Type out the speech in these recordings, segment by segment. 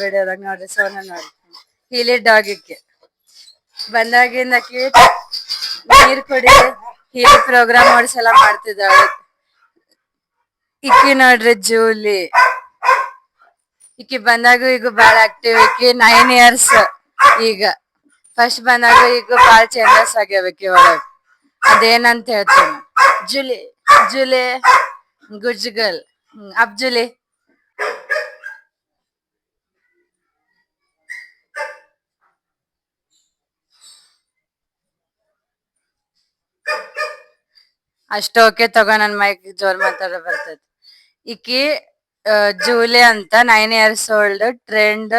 ವಿಡಿಯೋದಾಗ ನೋಡ್ರಿ ಸೋನ ನೋಡಿ ಹೀಲಿ ಡಾಗಿಕ್ಕೆ ಬಂದಾಗಿಂದಕ್ಕೆ ನೀರ್ ಕುಡಿ ಹೀಲಿ ಪ್ರೋಗ್ರಾಮ್ ಓಡಿಸೆಲ್ಲ ಮಾಡ್ತಿದ್ದಾಳೆ. ಇಕ್ಕಿ ನೋಡ್ರಿ ಜೂಲಿ ಈಕಿ ಬಂದಾಗ ಈಗ ಬಾಳ ಆಕ್ಟಿವ್. ಈಕಿ 9 years ಈಗ. ಫಸ್ಟ್ ಬಂದಾಗ ಈಗ ಬಾಳ ಚೇಂಜಸ್ ಆಗ್ಯಾವ ಈಕಿ ಒಳಗ. ಅದೇನಂತ ಹೇಳ್ತೀನಿ. ಜುಲಿ ಜುಲಿ ಗುಜ್ಗಲ್ ಅಬ್ ಜುಲಿ. ಅಷ್ಟ ಓಕೆ ತಗೋ, ನನ್ ಮೈಕ್ ಜೋರ್ ಮಾತಾಡ ಬರ್ತೈತಿ. ಈಕಿ ಜೂಲಿ ಅಂತ 9 years old, ಟ್ರೆಂಡ್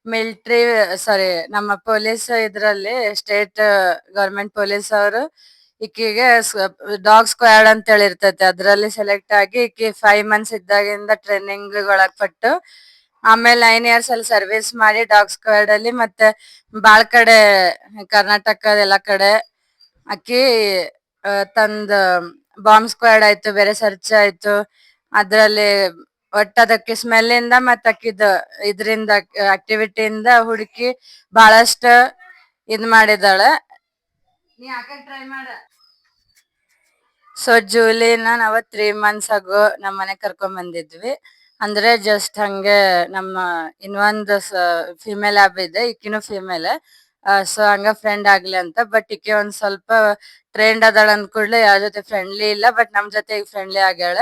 ಮಿಲಿಟರಿ, ಸಾರಿ ನಮ್ಮ ಪೊಲೀಸ್ ಇದ್ರಲ್ಲಿ ಸ್ಟೇಟ್ ಗವರ್ಮೆಂಟ್ ಪೊಲೀಸ್ ಅವರು ಈಕಿಗೆ ಡಾಗ್ ಸ್ಕ್ವಾಡ್ ಅಂತ ಹೇಳಿರ್ತೈತಿ, ಅದ್ರಲ್ಲಿ ಸೆಲೆಕ್ಟ್ ಆಗಿ ಈಕಿ 5 months ಇದ್ದಾಗಿಂದ ಟ್ರೈನಿಂಗ್ ಒಳಪಟ್ಟು ಆಮೇಲೆ 9 years ಅಲ್ಲಿ ಸರ್ವಿಸ್ ಮಾಡಿ ಡಾಗ್ ಸ್ಕ್ವಾಡ್ ಅಲ್ಲಿ ಮತ್ತೆ ಬಾಳ್ ಕಡೆ ಕರ್ನಾಟಕದ ಎಲ್ಲಾ ಕಡೆ ಆಕಿ ತಂದ ಬಾಂಬ್ ಸ್ಕ್ವಾಡ್ ಆಯ್ತು, ಬೇರೆ ಸರ್ಚ್ ಆಯ್ತು. ಅದ್ರಲ್ಲಿ ಒಟ್ಟ ಅದಕ್ಕೆ ಸ್ಮೆಲ್ ಇಂದ ಮತ್ತ ಅಕ್ಕಿದ ಇದ್ರಿಂದ ಆಕ್ಟಿವಿಟಿಯಿಂದ ಹುಡುಕಿ ಬಹಳಷ್ಟ ಇದ್ ಮಾಡಿದಾಳೆ. ನೀ ಹಾಕಕ್ ಟ್ರೈ ಮಾಡ. ಸೊ ಜೂಲಿನ ನಾವ 3 months ಆಗೋ ನಮ್ಮ ಮನೆ ಕರ್ಕೊಂಡ್ ಬಂದಿದ್ವಿ. ಅಂದ್ರೆ ಜಸ್ಟ್ ಹಂಗೆ ನಮ್ಮ ಇನ್ನೊಂದು ಫಿಮೇಲ್ ಆಬ್ ಇದೆ, ಈಕಿನೂ ಫಿಮೇಲ್. ಸೊ ಹಂಗ ಫ್ರೆಂಡ್ ಆಗ್ಲಿ ಅಂತ. ಬಟ್ ಈಕೆ ಒಂದ್ ಸ್ವಲ್ಪ ಟ್ರೆಂಡ್ ಅದಾಳ ಅಂದ್ ಕೂಡ್ಲೆ ಯಾರ ಜೊತೆ ಫ್ರೆಂಡ್ಲಿ ಇಲ್ಲ. ಬಟ್ ನಮ್ ಜೊತೆ ಈಗ ಫ್ರೆಂಡ್ಲಿ ಆಗ್ಯಾಳ.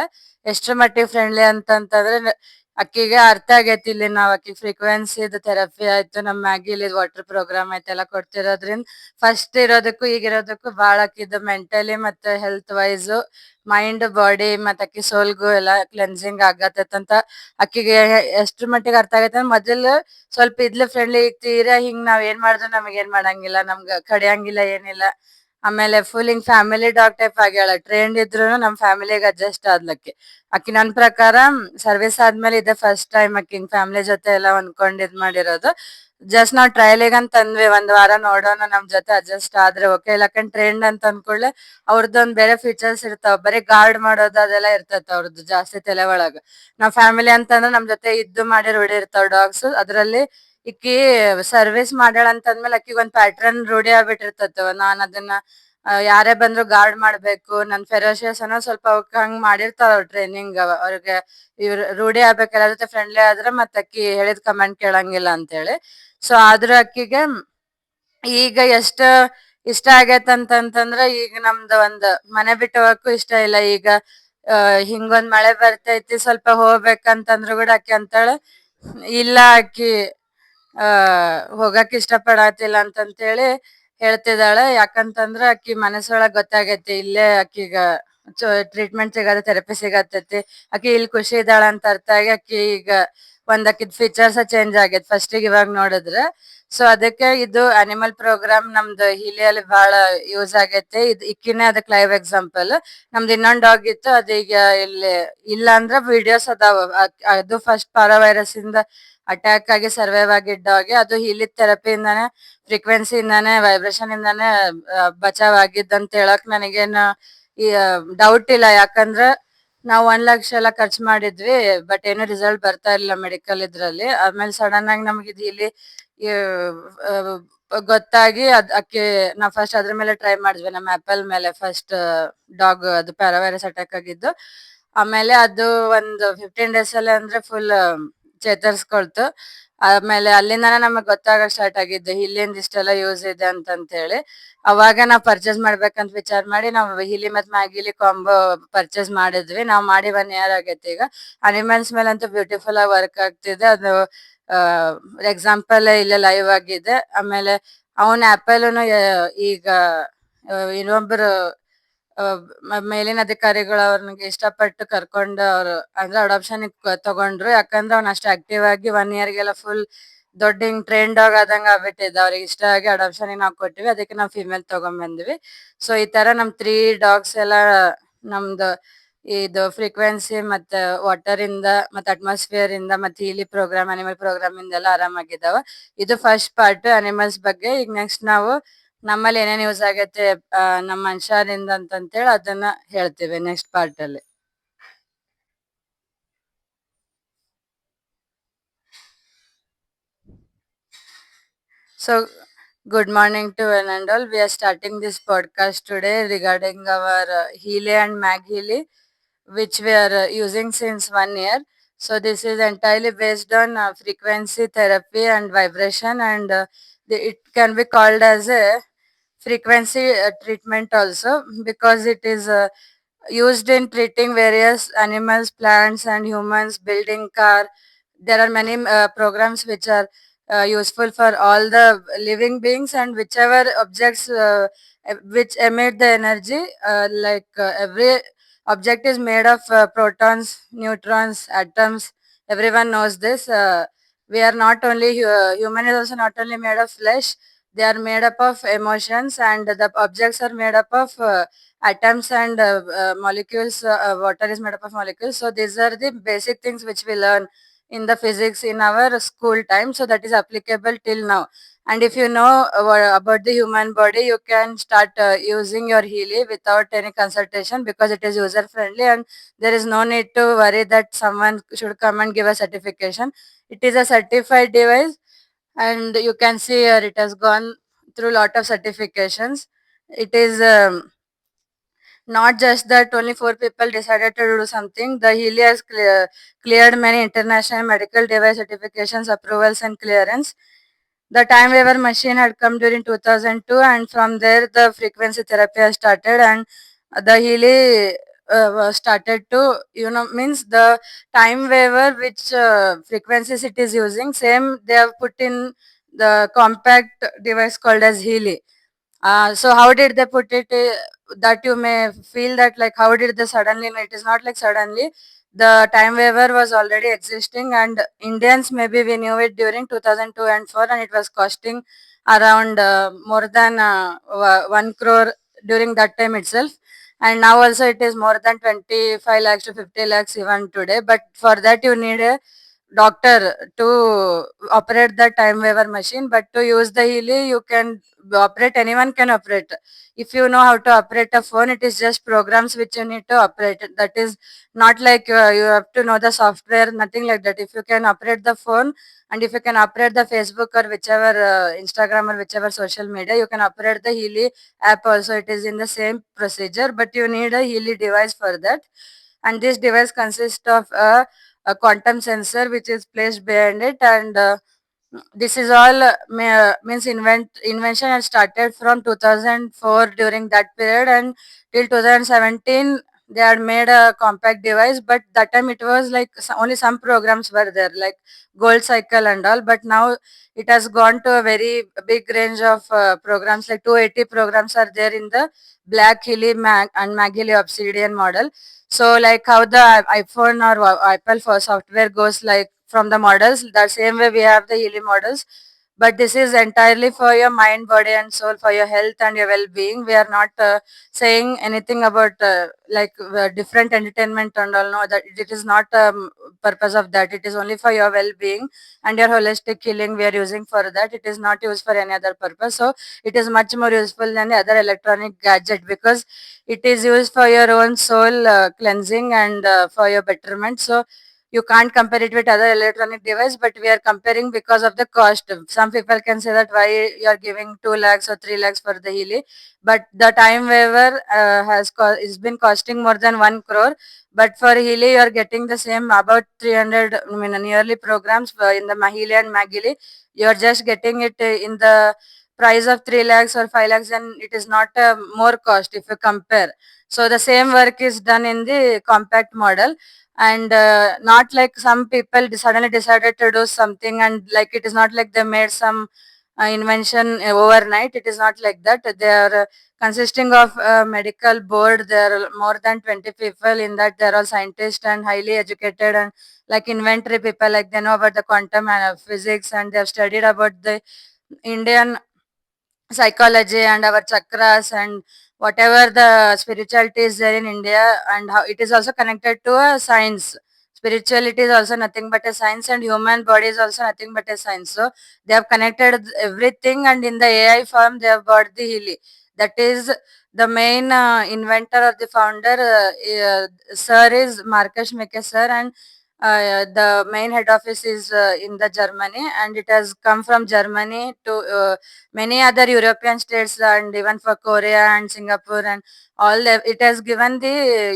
ಎಷ್ಟ್ರ ಮಟ್ಟಿಗೆ ಫ್ರೆಂಡ್ಲಿ ಅಂತಂತಂದ್ರೆ ಅಕ್ಕಿಗೆ ಅರ್ಥ ಆಗೈತಿ ಇಲ್ಲಿ ನಾವ್ ಅಕ್ಕಿ ಫ್ರೀಕ್ವೆನ್ಸಿ ಥೆರಪಿ ಆಯ್ತು, ನಮ್ ಮ್ಯಾಗಿ ಇಲ್ಲಿ ವಾಟರ್ ಪ್ರೋಗ್ರಾಮ್ ಆಯ್ತು ಎಲ್ಲ ಕೊಡ್ತಿರೋದ್ರಿಂದ ಫಸ್ಟ್ ಇರೋದಕ್ಕೂ ಈಗಿರೋದಕ್ಕೂ ಬಾಳ ಅಕ್ಕಿದ ಮೆಂಟಲಿ ಮತ್ತೆ ಹೆಲ್ತ್ ವೈಸ್, ಮೈಂಡ್ ಬಾಡಿ ಮತ್ತೆ ಅಕ್ಕಿ ಸೋಲ್ಗೂ ಎಲ್ಲ ಕ್ಲೆನ್ಸಿಂಗ್ ಆಗತ್ತಂತ ಅಕ್ಕಿಗೆ ಎಷ್ಟ್ರ ಮಟ್ಟಿಗೆ ಅರ್ಥ ಆಗೈತೆ. ಮೊದಲು ಸ್ವಲ್ಪ ಇದ್ಲು ಫ್ರೆಂಡ್ಲಿ, ಈಗ ತೀರಾ ಹಿಂಗ್ ನಾವ್ ಏನ್ ಮಾಡಿದ್ರು ನಮಗ್ ಏನ್ ಮಾಡಂಗಿಲ್ಲ, ನಮ್ಗ ಕಡಿಯಂಗಿಲ್ಲ, ಏನಿಲ್ಲ. ಆಮೇಲೆ ಫುಲ್ ಹಿಂಗ್ ಫ್ಯಾಮಿಲಿ ಡಾಗ್ ಟೈಪ್ ಆಗ್ಯಾಳ. ಟ್ರೆಂಡ್ ಇದ್ರು ನಮ್ ಫ್ಯಾಮಿಲಿಗೆ ಅಡ್ಜಸ್ಟ್ ಆದ್ಲಕ್ಕಿ. ಅಕ್ಕಿ ನನ್ ಪ್ರಕಾರ ಸರ್ವಿಸ್ ಆದ್ಮೇಲೆ ಇದೆ ಫಸ್ಟ್ ಟೈಮ್ ಅಕ್ಕಿ ಹಿಂಗ್ ಫ್ಯಾಮಿಲಿ ಜೊತೆ ಎಲ್ಲ ಹೊಂದ್ಕೊಂಡ್ ಇದ್ ಮಾಡಿರೋದು. ಜಸ್ಟ್ ನಾವ್ ಟ್ರಯಲಿಗ್ ಅಂತ ಅಂದ್ವಿ, 1 ವಾರ ನೋಡೋಣ, ನಮ್ ಜೊತೆ ಅಡ್ಜಸ್ಟ್ ಆದ್ರೆ ಓಕೆ. ಇಲ್ಲಕಂಡ್ ಟ್ರೆಂಡ್ ಅಂತ ಅಂದ್ಕೊಳ್ಳೆ ಅವ್ರದ್ದೊಂದ್ ಬೇರೆ ಫೀಚರ್ಸ್ ಇರ್ತಾವ, ಬರೀ ಗಾರ್ಡ್ ಮಾಡೋದು ಅದೆಲ್ಲ ಇರ್ತೈತ ಅವ್ರದ್ದು ಜಾಸ್ತಿ ತಲೆ ಒಳಗ. ನಾವ್ ಫ್ಯಾಮಿಲಿ ಅಂತಂದ್ರೆ ನಮ್ ಜೊತೆ ಇದ್ದು ಮಾಡಿ ರೂಢಿ ಇರ್ತಾವ ಡಾಗ್ಸ್. ಅದ್ರಲ್ಲಿ ಈಕಿ ಸರ್ವಿಸ್ ಮಾಡ್ಯಾಳ ಅಂತ ಅಂದ್ಮೇಲೆ ಅಕ್ಕಿಗ್ ಒಂದ್ ಪ್ಯಾಟ್ರನ್ ರೂಢಿ ಆಗ್ಬಿಟ್ಟಿರ್ತೈತ. ನಾನ್ ಅದನ್ನ ಯಾರೇ ಬಂದ್ರು ಗಾರ್ಡ್ ಮಾಡ್ಬೇಕು, ನನ್ ಫೆರೋಶಿಯಸ್ ಅನ್ನೋ ಸ್ವಲ್ಪ ಅವಕ್ ಹಂಗ್ ಮಾಡಿರ್ತಾರ ಅವ್ರ ಟ್ರೈನಿಂಗ್. ಅವ್ರಿಗೆ ಇವ್ರ ರೂಢಿ ಆಗ್ಬೇಕು, ಎಲ್ಲರ ಜೊತೆ ಫ್ರೆಂಡ್ಲಿ ಆದ್ರೆ ಮತ್ತ ಅಕ್ಕಿ ಹೇಳಿದ್ ಕಮೆಂಟ್ ಕೇಳಂಗಿಲ್ಲ ಅಂತ ಹೇಳಿ. ಸೊ ಆದ್ರೂ ಅಕ್ಕಿಗೆ ಈಗ ಎಷ್ಟ ಇಷ್ಟ ಆಗೈತ್ ಅಂತಂತಂದ್ರ ಈಗ ನಮ್ದು ಒಂದ್ ಮನೆ ಬಿಟ್ಟು ಹೋಗಕ್ಕೂ ಇಷ್ಟ ಇಲ್ಲ. ಈಗ ಹಿಂಗೊಂದ್ ಮಳೆ ಬರ್ತೈತಿ ಸ್ವಲ್ಪ ಹೋಗ್ಬೇಕಂತಂದ್ರು ಕೂಡ ಅಕ್ಕಿ ಅಂತಾಳ ಇಲ್ಲ, ಅಕ್ಕಿ ಹೋಗಕ್ ಇಷ್ಟ ಪಡತಿಲ್ಲ ಅಂತಂತೇಳಿ ಹೇಳ್ತಿದ್ದಾಳೆ. ಯಾಕಂತಂದ್ರ ಅಕ್ಕಿ ಮನಸ್ಸೊಳಗ್ ಗೊತ್ತಾಗೈತಿ ಇಲ್ಲೇ ಅಕ್ಕಿಗ ಟ್ರೀಟ್ಮೆಂಟ್ ಸಿಗತ್ತೆ, ಥೆರಪಿ ಸಿಗತ್ತೈತಿ, ಅಕ್ಕಿ ಇಲ್ಲಿ ಖುಷಿ ಇದ್ದಾಳ ಅಂತ ಅರ್ಥ ಆಗಿ ಅಕ್ಕಿ ಈಗ ಒಂದ್ ಅಕ್ಕಿದ್ ಫೀಚರ್ಸ್ ಚೇಂಜ್ ಆಗೈತಿ ಫಸ್ಟಿಗೆ ಇವಾಗ ನೋಡಿದ್ರೆ. ಸೊ ಅದಕ್ಕೆ ಇದು ಅನಿಮಲ್ ಪ್ರೋಗ್ರಾಮ್ ನಮ್ದು ಹಿಲಿಯಲ್ಲಿ ಬಹಳ ಯೂಸ್ ಆಗೈತೆ. ಇಕ್ಕಿನೇ ಅದಕ್ ಲೈವ್ ಎಕ್ಸಾಂಪಲ್. ನಮ್ದು ಇನ್ನೊಂದ್ ಡಾಗ್ ಇತ್ತು, ಅದೀಗ ಇಲ್ಲಿ ಇಲ್ಲ ಅಂದ್ರೆ ವಿಡಿಯೋಸ್ ಅದಾವ. ಅದು ಫಸ್ಟ್ ಪಾರಾವೈರಸ್ ಇಂದ ಅಟ್ಯಾಕ್ ಆಗಿ ಸರ್ವೈವ್ ಆಗಿದ್ದ ಡಾಗ್. ಅದು ಹೀಲಿದ್ ಥೆರಪಿಯಿಂದಾನೇ, ಫ್ರೀಕ್ವೆನ್ಸಿ ಇಂದಾನೆ, ವೈಬ್ರೇಷನ್ ಇಂದಾನೆ ಬಚಾವ್ ಆಗಿದ್ದಂತ ಹೇಳಕ್ ನನಗೇನು ಡೌಟ್ ಇಲ್ಲ. ಯಾಕಂದ್ರ ನಾವ್ 1 ಲಕ್ಷ ಎಲ್ಲ ಖರ್ಚು ಮಾಡಿದ್ವಿ, ಬಟ್ ಏನು ರಿಸಲ್ಟ್ ಬರ್ತಾ ಇಲ್ಲ ಮೆಡಿಕಲ್ ಇದ್ರಲ್ಲಿ. ಆಮೇಲೆ ಸಡನ್ ಆಗಿ ನಮ್ಗೆ ಇಲ್ಲಿ ಗೊತ್ತಾಗಿ ಅಕ್ಕಿ ನಾವ್ ಫಸ್ಟ್ ಅದ್ರ ಮೇಲೆ ಟ್ರೈ ಮಾಡಿದ್ವಿ, ನಮ್ಮ ಆಪಲ್ ಮೇಲೆ ಫಸ್ಟ್ ಡಾಗ್ ಅದು ಪ್ಯಾರಾವೈರಸ್ ಅಟ್ಯಾಕ್ ಆಗಿದ್ದು. ಆಮೇಲೆ ಅದು ಒಂದು 15 days ಅಲ್ಲೇ ಅಂದ್ರೆ ಫುಲ್ ಚೇತರಿಸ್ಕೊಳ್ತು. ಆಮೇಲೆ ಅಲ್ಲಿಂದಾನೇ ನಮಗ್ ಗೊತ್ತಾಗಕ್ ಸ್ಟಾರ್ಟ್ ಆಗಿದ್ದು ಇಲ್ಲಿಂದ ಇಷ್ಟೆಲ್ಲ ಯೂಸ್ ಇದೆ ಅಂತಂತ ಹೇಳಿ. ಅವಾಗ ನಾವ್ ಪರ್ಚೇಸ್ ಮಾಡ್ಬೇಕಂತ ವಿಚಾರ ಮಾಡಿ ನಾವು ಹಿಲಿ ಮತ್ ಮ್ಯಾಗಿಲಿ ಕಾಂಬೋ ಪರ್ಚೇಸ್ ಮಾಡಿದ್ವಿ. ನಾವ್ ಮಾಡಿ 1 year ಆಗೈತಿ ಈಗ. ಅನಿಮಲ್ಸ್ ಮೇಲೆ ಅಂತೂ ಬ್ಯೂಟಿಫುಲ್ ಆಗಿ ವರ್ಕ್ ಆಗ್ತಿದೆ. ಅದು ಎಕ್ಸಾಂಪಲ್ ಇಲ್ಲೇ ಲೈವ್ ಆಗಿದೆ. ಆಮೇಲೆ ಅವನ್ ಆಪಲ್ನು ಈಗ ಇನ್ನೊಬ್ರು ಮೇಲಿನ ಅಧಿಕಾರಿಗಳು ಅವ್ರನಿಗೆ ಇಷ್ಟಪಟ್ಟು ಕರ್ಕೊಂಡು ಅವ್ರು ಅಂದ್ರೆ ಅಡಾಪ್ಷನ್ ತಗೊಂಡ್ರು. ಯಾಕಂದ್ರೆ ಅವ್ನ ಅಷ್ಟು ಆಕ್ಟಿವ್ ಆಗಿ 1 yearಗೆಲ್ಲ ಫುಲ್ ದೊಡ್ಡ ಹಿಂಗ್ ಟ್ರೈನ್ ಡಾಗ್ ಆದಂಗ ಆಗ್ಬಿಟ್ಟಿದ್ದ. ಅವ್ರಿಗೆ ಇಷ್ಟ ಆಗಿ ಅಡಾಪ್ಷನ್ ನಾವ್ ಕೊಟ್ಟಿವಿ, ಅದಕ್ಕೆ ನಾವ್ ಫಿಮೇಲ್ ತಗೊಂಡ್ ಬಂದ್ವಿ. ಸೊ ಈ ತರ ನಮ್ 3 dogs ಎಲ್ಲ ನಮ್ದು ಇದು ಫ್ರೀಕ್ವೆನ್ಸಿ ಮತ್ತೆ ವಾಟರ್ ಇಂದ ಮತ್ತೆ ಅಟ್ಮಾಸ್ಫಿಯರ್ ಇಂದ ಮತ್ತೆ ಇಲ್ಲಿ ಪ್ರೋಗ್ರಾಮ್ ಅನಿಮಲ್ ಪ್ರೋಗ್ರಾಮ್ ಇಂದೆಲ್ಲ ಆರಾಮಾಗಿದ್ದಾವ. ಇದು ಫಸ್ಟ್ ಪಾರ್ಟ್ ಅನಿಮಲ್ಸ್ ಬಗ್ಗೆ. ಈಗ ನೆಕ್ಸ್ಟ್ ನಾವು ನಮ್ಮಲ್ಲಿ ಏನೇನ್ ಯೂಸ್ ಆಗೈತೆ ನಮ್ಮ ಮನುಷ್ಯರಿಂದ ಅಂತಂತೇಳಿ ಅದನ್ನ ಹೇಳ್ತೀವಿ ನೆಕ್ಸ್ಟ್ ಪಾರ್ಟ್ ಅಲ್ಲಿ. So, good morning to one and all. We are starting this podcast today regarding our Healy and Mag Healy, which we are using since 1 year. So, this is entirely based on frequency therapy and vibration, and it can be called as a frequency treatment also because it is used in treating various animals, plants, and humans, building car. There are many programs which are useful for all the living beings and whichever objects which emit the energy. Every object is made of protons, neutrons, atoms. Everyone knows this. We are not only human is also not only made of flesh. They are made up of emotions, and the objects are made up of atoms and molecules. Water is made up of molecules. So these are the basic things which we learn in the physics in our school time. So that is applicable till now. And if you know about the human body, you can start using your Healy without any consultation because it is user friendly and there is no need to worry that someone should come and give a certification. It is a certified device, and you can see here it has gone through lot of certifications. It is not just that only four people decided to do something. The Healy has cleared many international medical device certifications, approvals, and clearance. The time waiver machine had come during 2002, and from there the frequency therapy has started, and the Healy was started to, means the time waiver which frequencies it is using, same they have put in the compact device called as Healy. So how did they put it? That you may feel that like how did they suddenly? No, it is not like suddenly. The time waiver was already existing, and Indians maybe we knew it during 2002 and 4, and it was costing around more than 1 crore during that time itself. And now also it is more than 25 lakhs to 50 lakhs even today. But for that you need a doctor to operate the time waiver machine, but to use the Healy you can operate, anyone can operate. If you know how to operate a phone, it is just programs which you need to operate. That is not like you have to know the software, nothing like that. If you can operate the phone, and if you can operate the Facebook or whichever Instagram or whichever social media, you can operate the Healy app also. It is in the same procedure, but you need a Healy device for that. And this device consists of a quantum sensor which is placed behind it, and this is all means invention had started from 2004 during that period, and till 2017 they had made a compact device, but that time it was like only some programs were there like gold cycle and all, but now it has gone to a very big range of programs, like 280 programs are there in the Black Hilly Mag and Mag Obsidian model. So like how the iPhone or Apple for software goes like from the models, the same way we have the Healy models. But this is entirely for your mind, body, and soul, for your health and your well-being. We are not saying anything about different entertainment and all. No, that it is not purpose of that. It is only for your well-being and your holistic healing. We are using for that. It is not used for any other purpose. So it is much more useful than the other electronic gadget because it is used for your own soul cleansing and for your betterment. So you can't compare it with other electronic device, but we are comparing because of the cost. Some people can say that why you are giving 2 lakhs or 3 lakhs for the Healy, but the time waiver is been costing more than 1 crore. But for Healy, you are getting the same about 300, I mean, nearly programs in the Mahili and Magili. You are just getting it in the price of 3 lakhs or 5 lakhs, and it is not more cost if you compare. So the same work is done in the compact model, and not like some people suddenly decided to do something, and like it is not like they made some invention overnight. It is not like that. They are consisting of a medical board. There are more than 20 people in that. They are all scientists and highly educated and like inventory people, like they know about the quantum and physics, and they have studied about the Indian psychology and our chakras and whatever the spirituality is there in India, and how it is also connected to a science. Spirituality is also nothing but a science, and human body is also nothing but a science. So they have connected everything, and in the AI form, they have got the Healy. That is the main inventor or the founder. Sir is Marcus Mckay sir, and The main head office is in the Germany, and it has come from Germany to many other European states and even for Korea and Singapore and all. It has given the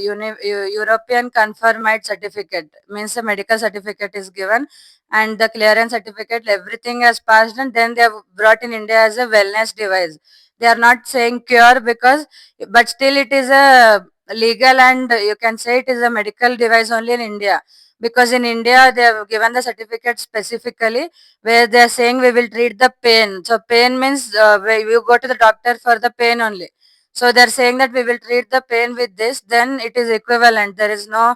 European confirmed certificate, means a medical certificate is given, and the clearance certificate, everything has passed, and then they have brought in India as a wellness device. They are not saying cure because, but still it is a legal, and you can say it is a medical device only in India, because in India they have given the certificate specifically where they are saying we will treat the pain. So pain means where you go to the doctor for the pain only. So they are saying that we will treat the pain with this, then it is equivalent. There is no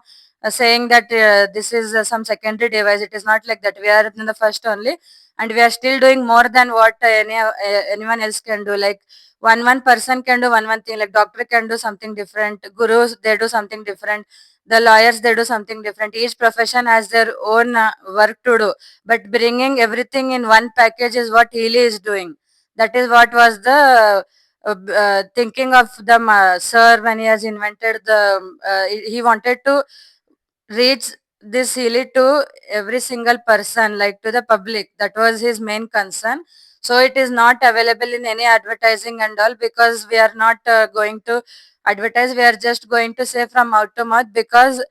saying that this is some secondary device. It is not like that. We are in the first only, and we are still doing more than what anyone else can do. Like one person can do one thing. Like doctor can do something different. Gurus, they do something different. The lawyers, they do something different. Each profession has their own work to do, but bringing everything in one package is what Healy is doing. That is what was the thinking of the sir when he has invented the he wanted to reach this Healy to every single person, like to the public. That was his main concern. So it is not available in any advertising and all, because we are not going to advertise. We are just going to say from mouth to mouth, because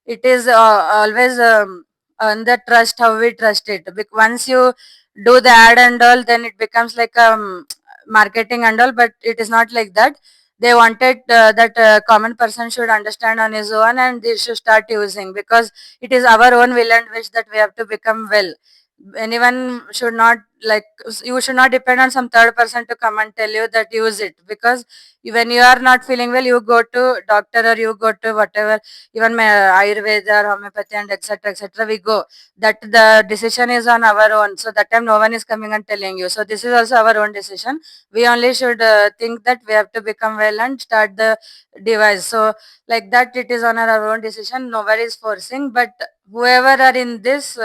it is always on the trust, how we trust it. Once you do the ad and all, then it becomes like marketing and all, but it is not like that. They wanted that common person should understand on his own, and they should start using, because it is our own will and wish that we have to become well. Anyone should not, like, you should not depend on some third person to come and tell you that use it, because when you are not feeling well, you go to doctor or you go to whatever, even my Ayurveda or homeopathy and etc., we go. That the decision is on our own, so that time no one is coming and telling you. So this is also our own decision. We only should think that we have to become well and start the device. So like that, it is on our own decision. Nobody is forcing, but whoever are in this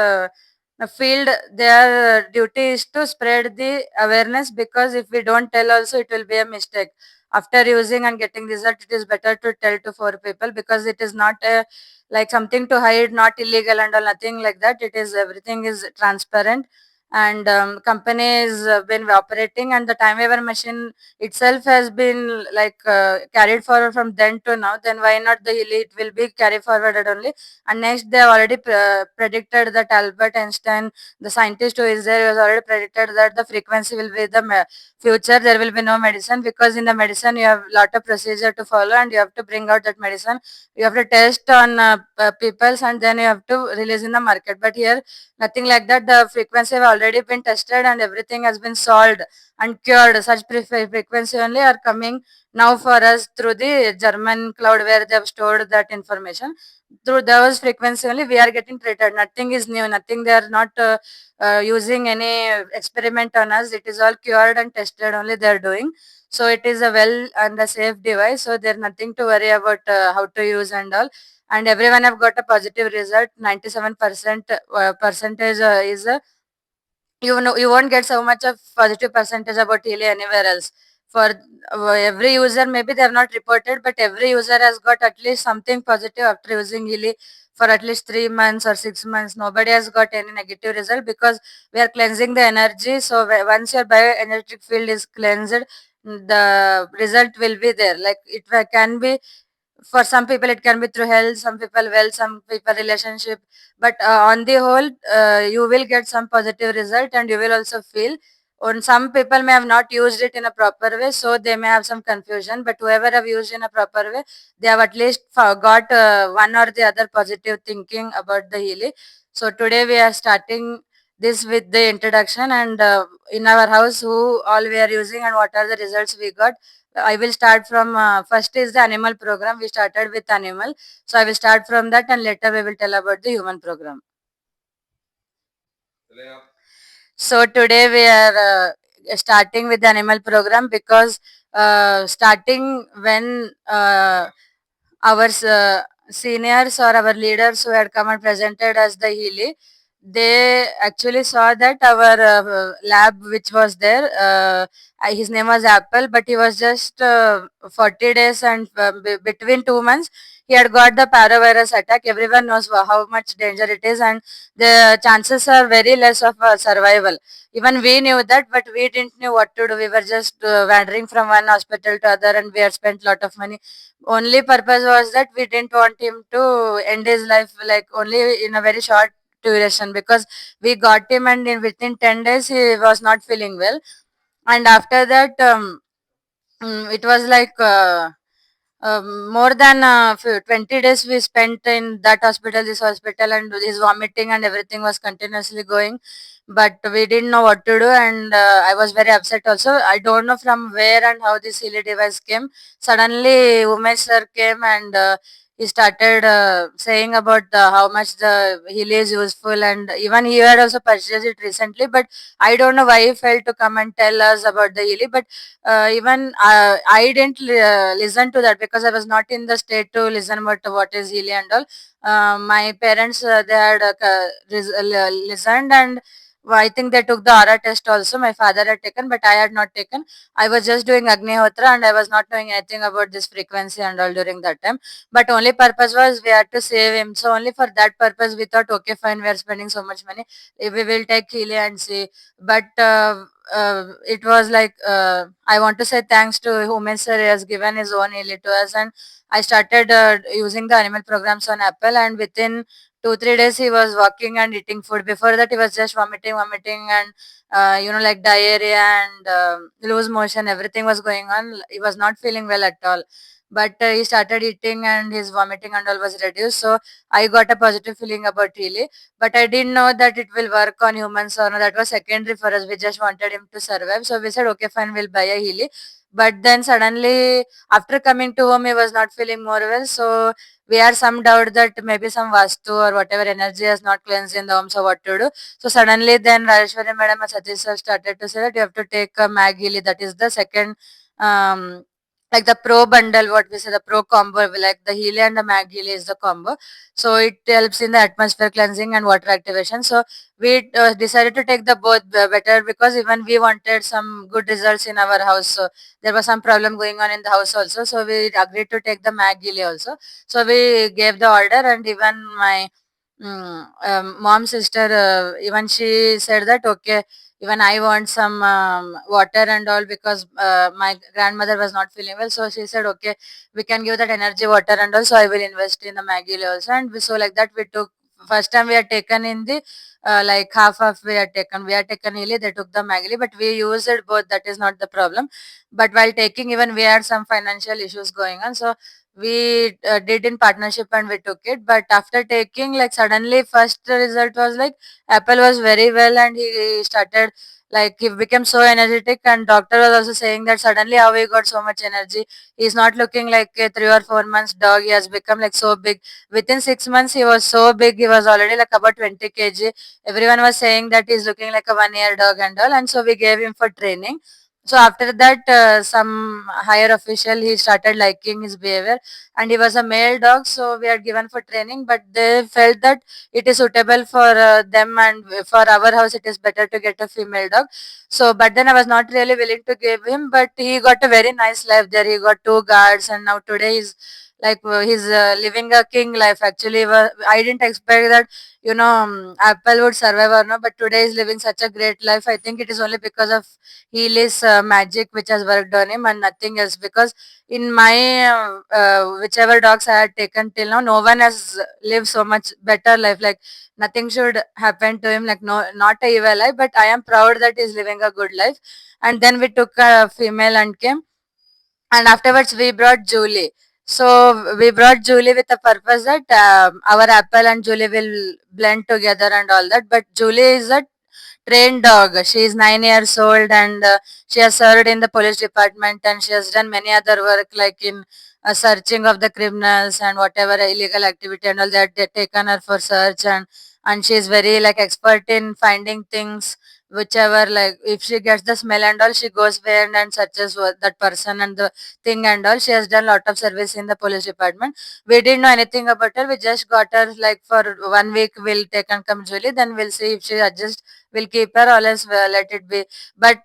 field, their duty is to spread the awareness, because if we don't tell also, it will be a mistake. After using and getting result, it is better to tell to 4 people, because it is not a like something to hide, not illegal and all, nothing like that. It is, everything is transparent, and companies been operating, and the time waiver machine itself has been like carried forward from then to now. Then why not the elite will be carried forwarded only? And next, they have already predicted that Albert Einstein, the scientist who is there, has already predicted that the frequency will be the future. There will be no medicine, because in the medicine you have lot of procedure to follow, and you have to bring out that medicine. You have to test on peoples, and then you have to release in the market. But here, nothing like that. The frequency have already been tested, and everything has been solved and cured. Such frequency only are coming now for us through the German cloud, where they have stored that information. Through those frequency only we are getting treated. Nothing is new, nothing. They are not using any experiment on us. It is all cured and tested only they are doing. So it is a well and a safe device. So there nothing to worry about how to use and all. And everyone have got a positive result. 97% percentage is you know, you won't get so much of positive percentage about Healy anywhere else. For every user, maybe they have not reported, but every user has got at least something positive after using Healy for at least 3 months or 6 months. Nobody has got any negative result, because we are cleansing the energy. So once your bioenergetic field is cleansed, the result will be there. Like it can be, for some people it can be through health, some people well, some people relationship, but on the whole, you will get some positive result, and you will also feel. On some people may have not used it in a proper way, so they may have some confusion, but whoever have used in a proper way, they have at least got one or the other positive thinking about the Healy. So today we are starting this with the introduction, and in our house, who all we are using and what are the results we got. I will start from first is the animal program. We started with animal, so I will start from that, and later we will tell about the human program. So today we are starting with the animal program, because starting when our seniors or our leaders who had come and presented as the Healy, they actually saw that our lab which was there, his name was Apple, but he was just 40 days, and between 2 months he had got the paravirus attack. Everyone knows how much danger it is, and the chances are very less of survival. Even we knew that, but we didn't know what to do. We were just wandering from one hospital to other, and we had spent a lot of money. Only purpose was that we didn't want him to end his life like only in a very short duration, because we got him and within 10 days he was not feeling well. And after that, it was like more than 20 days we spent in that hospital, this hospital, and his vomiting and everything was continuously going. But we didn't know what to do, and I was very upset also. I don't know from where and how this Healy device came. Suddenly, Umesh sir came and he started saying about how much the Healy is useful, and even he had also purchased it recently. But I don't know why he failed to come and tell us about the Healy. But even I didn't listen to that because I was not in the state to listen about what is Healy and all. My parents they had listened, and I think they took the aura test also. My father had taken, but I had not taken. I was just doing Agnihotra, and I was not knowing anything about this frequency and all during that time. But only purpose was we had to save him. So only for that purpose we thought, okay, fine, we are spending so much money, we will take Healy and see. But it was like I want to say thanks to Umesh sir, he has given his own Healy to us, and I started using the animal programs on Apple, and within 2 3 days he was walking and eating food. Before that he was just vomiting, and like diarrhea and loose motion, everything was going on. He was not feeling well at all. But he started eating and his vomiting and all was reduced. So I got a positive feeling about Healy, but I didn't know that it will work on humans or no. That was secondary for us. We just wanted him to survive. So we said, okay, fine, we'll buy a Healy. But then suddenly, after coming to home, he was not feeling more well. So we had some doubt that maybe some Vastu or whatever energy has not cleansed in the home. So what to do? So suddenly, then Rajeshwari Madam and Satish sir started to say that you have to take a Mag Healy. That is the second. Like the pro bundle, what we say, the pro combo, like the Healy and the Mag Healy is the combo. So it helps in the atmosphere cleansing and water activation. So we decided to take the both better, because even we wanted some good results in our house. So there was some problem going on in the house also. So we agreed to take the Mag also. So we gave the order, and even my mom's sister, even she said that okay, even I want some water and all, because my grandmother was not feeling well. So she said okay, we can give that energy water and also I will invest in the Maggie also. And so like that we took, first time we had taken in the like half we had taken Healy, they took the Maggie, but we used it both, that is not the problem. But while taking, even we had some financial issues going on, so we did in partnership and we took it. But after taking, like suddenly first result was like Apple was very well, and he started, like he became so energetic, and doctor was also saying that suddenly how he got so much energy. He's not looking like a 3 or 4 months dog. He has become like so big. Within 6 months, he was so big. He was already like about 20 kg. Everyone was saying that he's looking like a 1 year dog and all. And so we gave him for training. So after that, some higher official, he started liking his behavior, and he was a male dog. So we had given for training, but they felt that it is suitable for them, and for our house it is better to get a female dog. So but then I was not really willing to give him, but he got a very nice life there. He got two guards, and now today he's living a king life. Actually, I didn't expect that Apple would survive or no, but today he's living such a great life. I think it is only because of Healy's magic which has worked on him and nothing else. Because in my whichever dogs I had taken till now, no one has lived so much better life. Like nothing should happen to him. Like no, not a evil life, but I am proud that he's living a good life. And then we took a female and came, and afterwards we brought Julie. So we brought Julie with the purpose that our Apple and Julie will blend together and all that. But Julie is a trained dog. She is 9 years old, and she has served in the police department, and she has done many other work like in searching of the criminals and whatever illegal activity and all that. They taken her for search, and she is very like expert in finding things whichever, like if she gets the smell and all, she goes behind and searches that person and the thing and all. She has done lot of service in the police department. We didn't know anything about her. We just got her like for 1 week. We'll take and come Julie, then we'll see if she adjusts. We'll keep her, or else let it be. But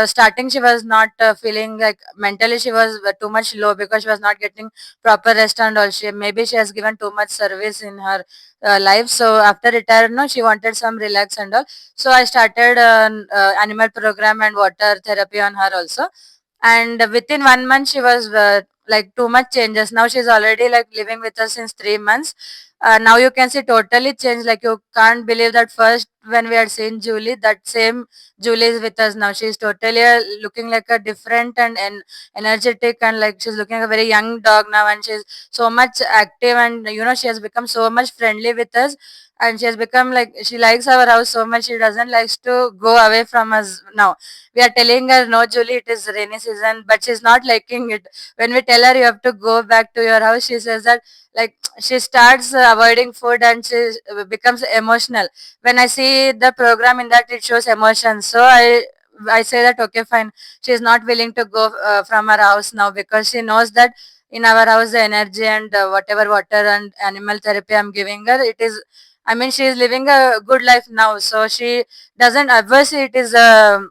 starting, she was not feeling like mentally she was too much low because she was not getting proper rest and all. Maybe she has given too much service in her life. So after retire, no, she wanted some relax and all. So I started animal program and water therapy on her also. And within 1 month, she was like too much changes. Now she's already like living with us since 3 months. Now you can see totally changed. Like you can't believe that first when we had seen Julie, that same Julie is with us now. She's totally looking like a different and energetic, and like she's looking a very young dog now, and she's so much active, and she has become so much friendly with us, and she has become like she likes our house so much. She doesn't likes to go away from us now. We are telling her, no, Julie, it is rainy season, but she's not liking it. When we tell her you have to go back to your house, she says that like she starts avoiding food, and she becomes emotional. When I see the program in that, it shows emotion. So I say that okay, fine. She is not willing to go from her house now because she knows that in our house the energy and whatever water and animal therapy I'm giving her, it is. I mean, she is living a good life now, so she doesn't. Obviously, it is a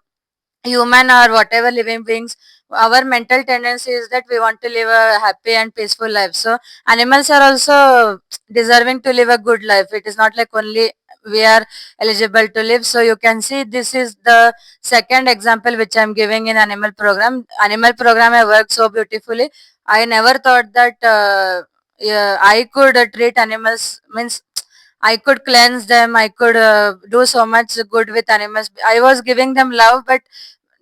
human or whatever living beings, our mental tendency is that we want to live a happy and peaceful life. So animals are also deserving to live a good life. It is not like only we are eligible to live. So you can see this is the second example which I'm giving in animal program. I worked so beautifully. I never thought that yeah, I could treat animals, means I could cleanse them. I could do so much good with animals. I was giving them love, but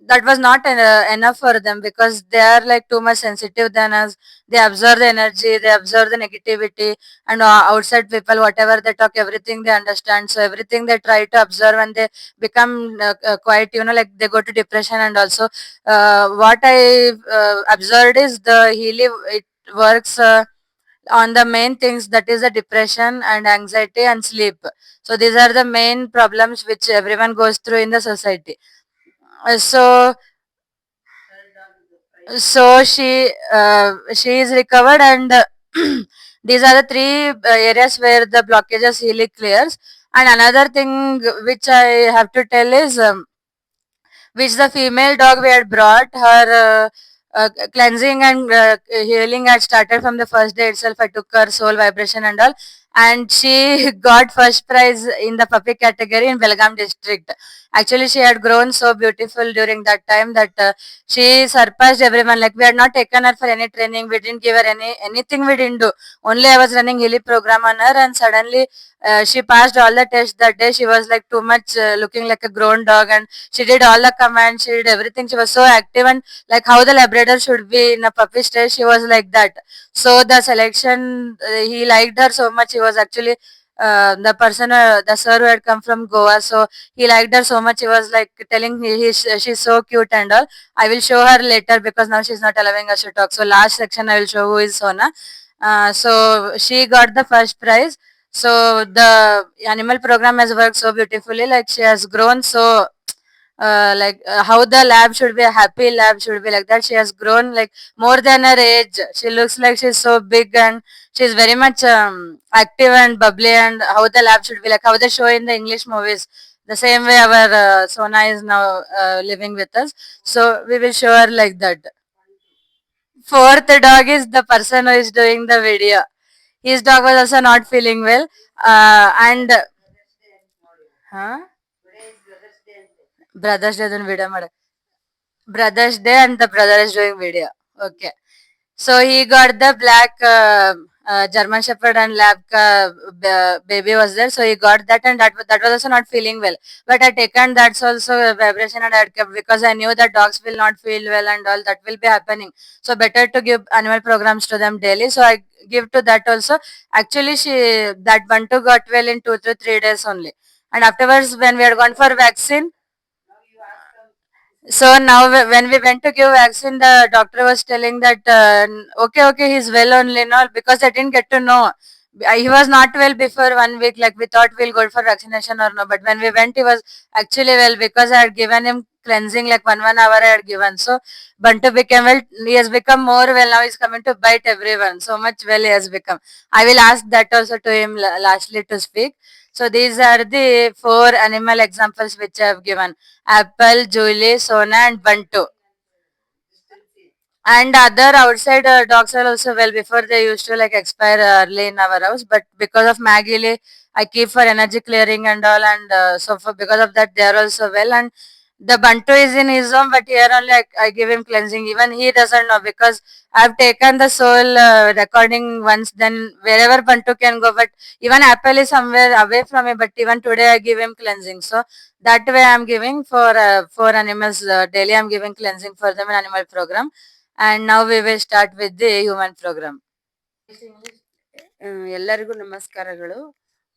that was not enough for them because they are like too much sensitive than us. They absorb the energy, they absorb the negativity, and outside people, whatever they talk, everything they understand. So everything they try to observe, and they become quite, like they go to depression. And also, what I observed is the healing. It works. On the main things, that is the depression and anxiety and sleep. So these are the main problems which everyone goes through in the society. So she is recovered, and these are the three areas where the blockages healing clears. And another thing which I have to tell is, which the female dog we had brought, her cleansing and healing had started from the first day itself. I took her soul vibration and all, and she got first prize in the puppy category in Belgaum district. Actually, she had grown so beautiful during that time that she surpassed everyone. Like we had not taken her for any training, we didn't give her anything, we didn't do. Only I was running healing program on her, and suddenly she passed all the tests that day. She was like too much looking like a grown dog, and she did all the commands, she did everything. She was so active, and like how the Labrador should be in a puppy stage, she was like that. So the selection, he liked her so much. He was actually the person, the sir who had come from Goa. So he liked her so much. He was like telling she's so cute and all. I will show her later because now she's not allowing us to talk. So last section I will show who is Sona. So she got the first prize. So the animal program has worked so beautifully. Like she has grown so how the lab should be, a happy lab should be like that. She has grown like more than her age. She looks like she's so big, and she's very much active and bubbly, and how the lab should be, like how they show in the English movies. The same way our Sona is now living with us. So we will show her like that. Fourth dog is the person who is doing the video. His dog was also not feeling well. And huh? Brothers Day video ಮಾಡ Brothers Day, and the brother is doing video. Okay. So he got the black German Shepherd and Lab baby was there. So he got that, and that was also not feeling well. But I taken that's also a vibration, and I had kept because I knew that dogs will not feel well and all that will be happening. So better to give animal programs to them daily. So I give to that also. Actually, that one too got well in 2 to 3 days only. And afterwards, when we had gone for vaccine, so now when we went to give vaccine, the doctor was telling that okay, he's well only now, because I didn't get to know He was not well before 1 week. Like we thought we'll go for vaccination or no, but when we went, he was actually well because I had given him cleansing like one hour I had given. So Bantu became well. He has become more well now. He's coming to bite everyone. So much well he has become. I will ask that also to him lastly to speak. So these are the four animal examples which I have given: Apple, Julie, Sona, and Bantu. And other outside dogs are also well. Before they used to like expire early in our house, but because of Maggie Lee, I keep for energy clearing and all, and so for because of that they are also well. And the Bantu is in his home, but here only I give him cleansing. Even he doesn't know because I've taken the soul recording once. Then wherever Bantu can go, but even Apple is somewhere away from me. But even today I give him cleansing. So that way I'm giving for animals daily. I'm giving cleansing for them in animal program. And now we will start with the human program. ಎಲ್ಲರಿಗೂ ನಮಸ್ಕಾರಗಳು.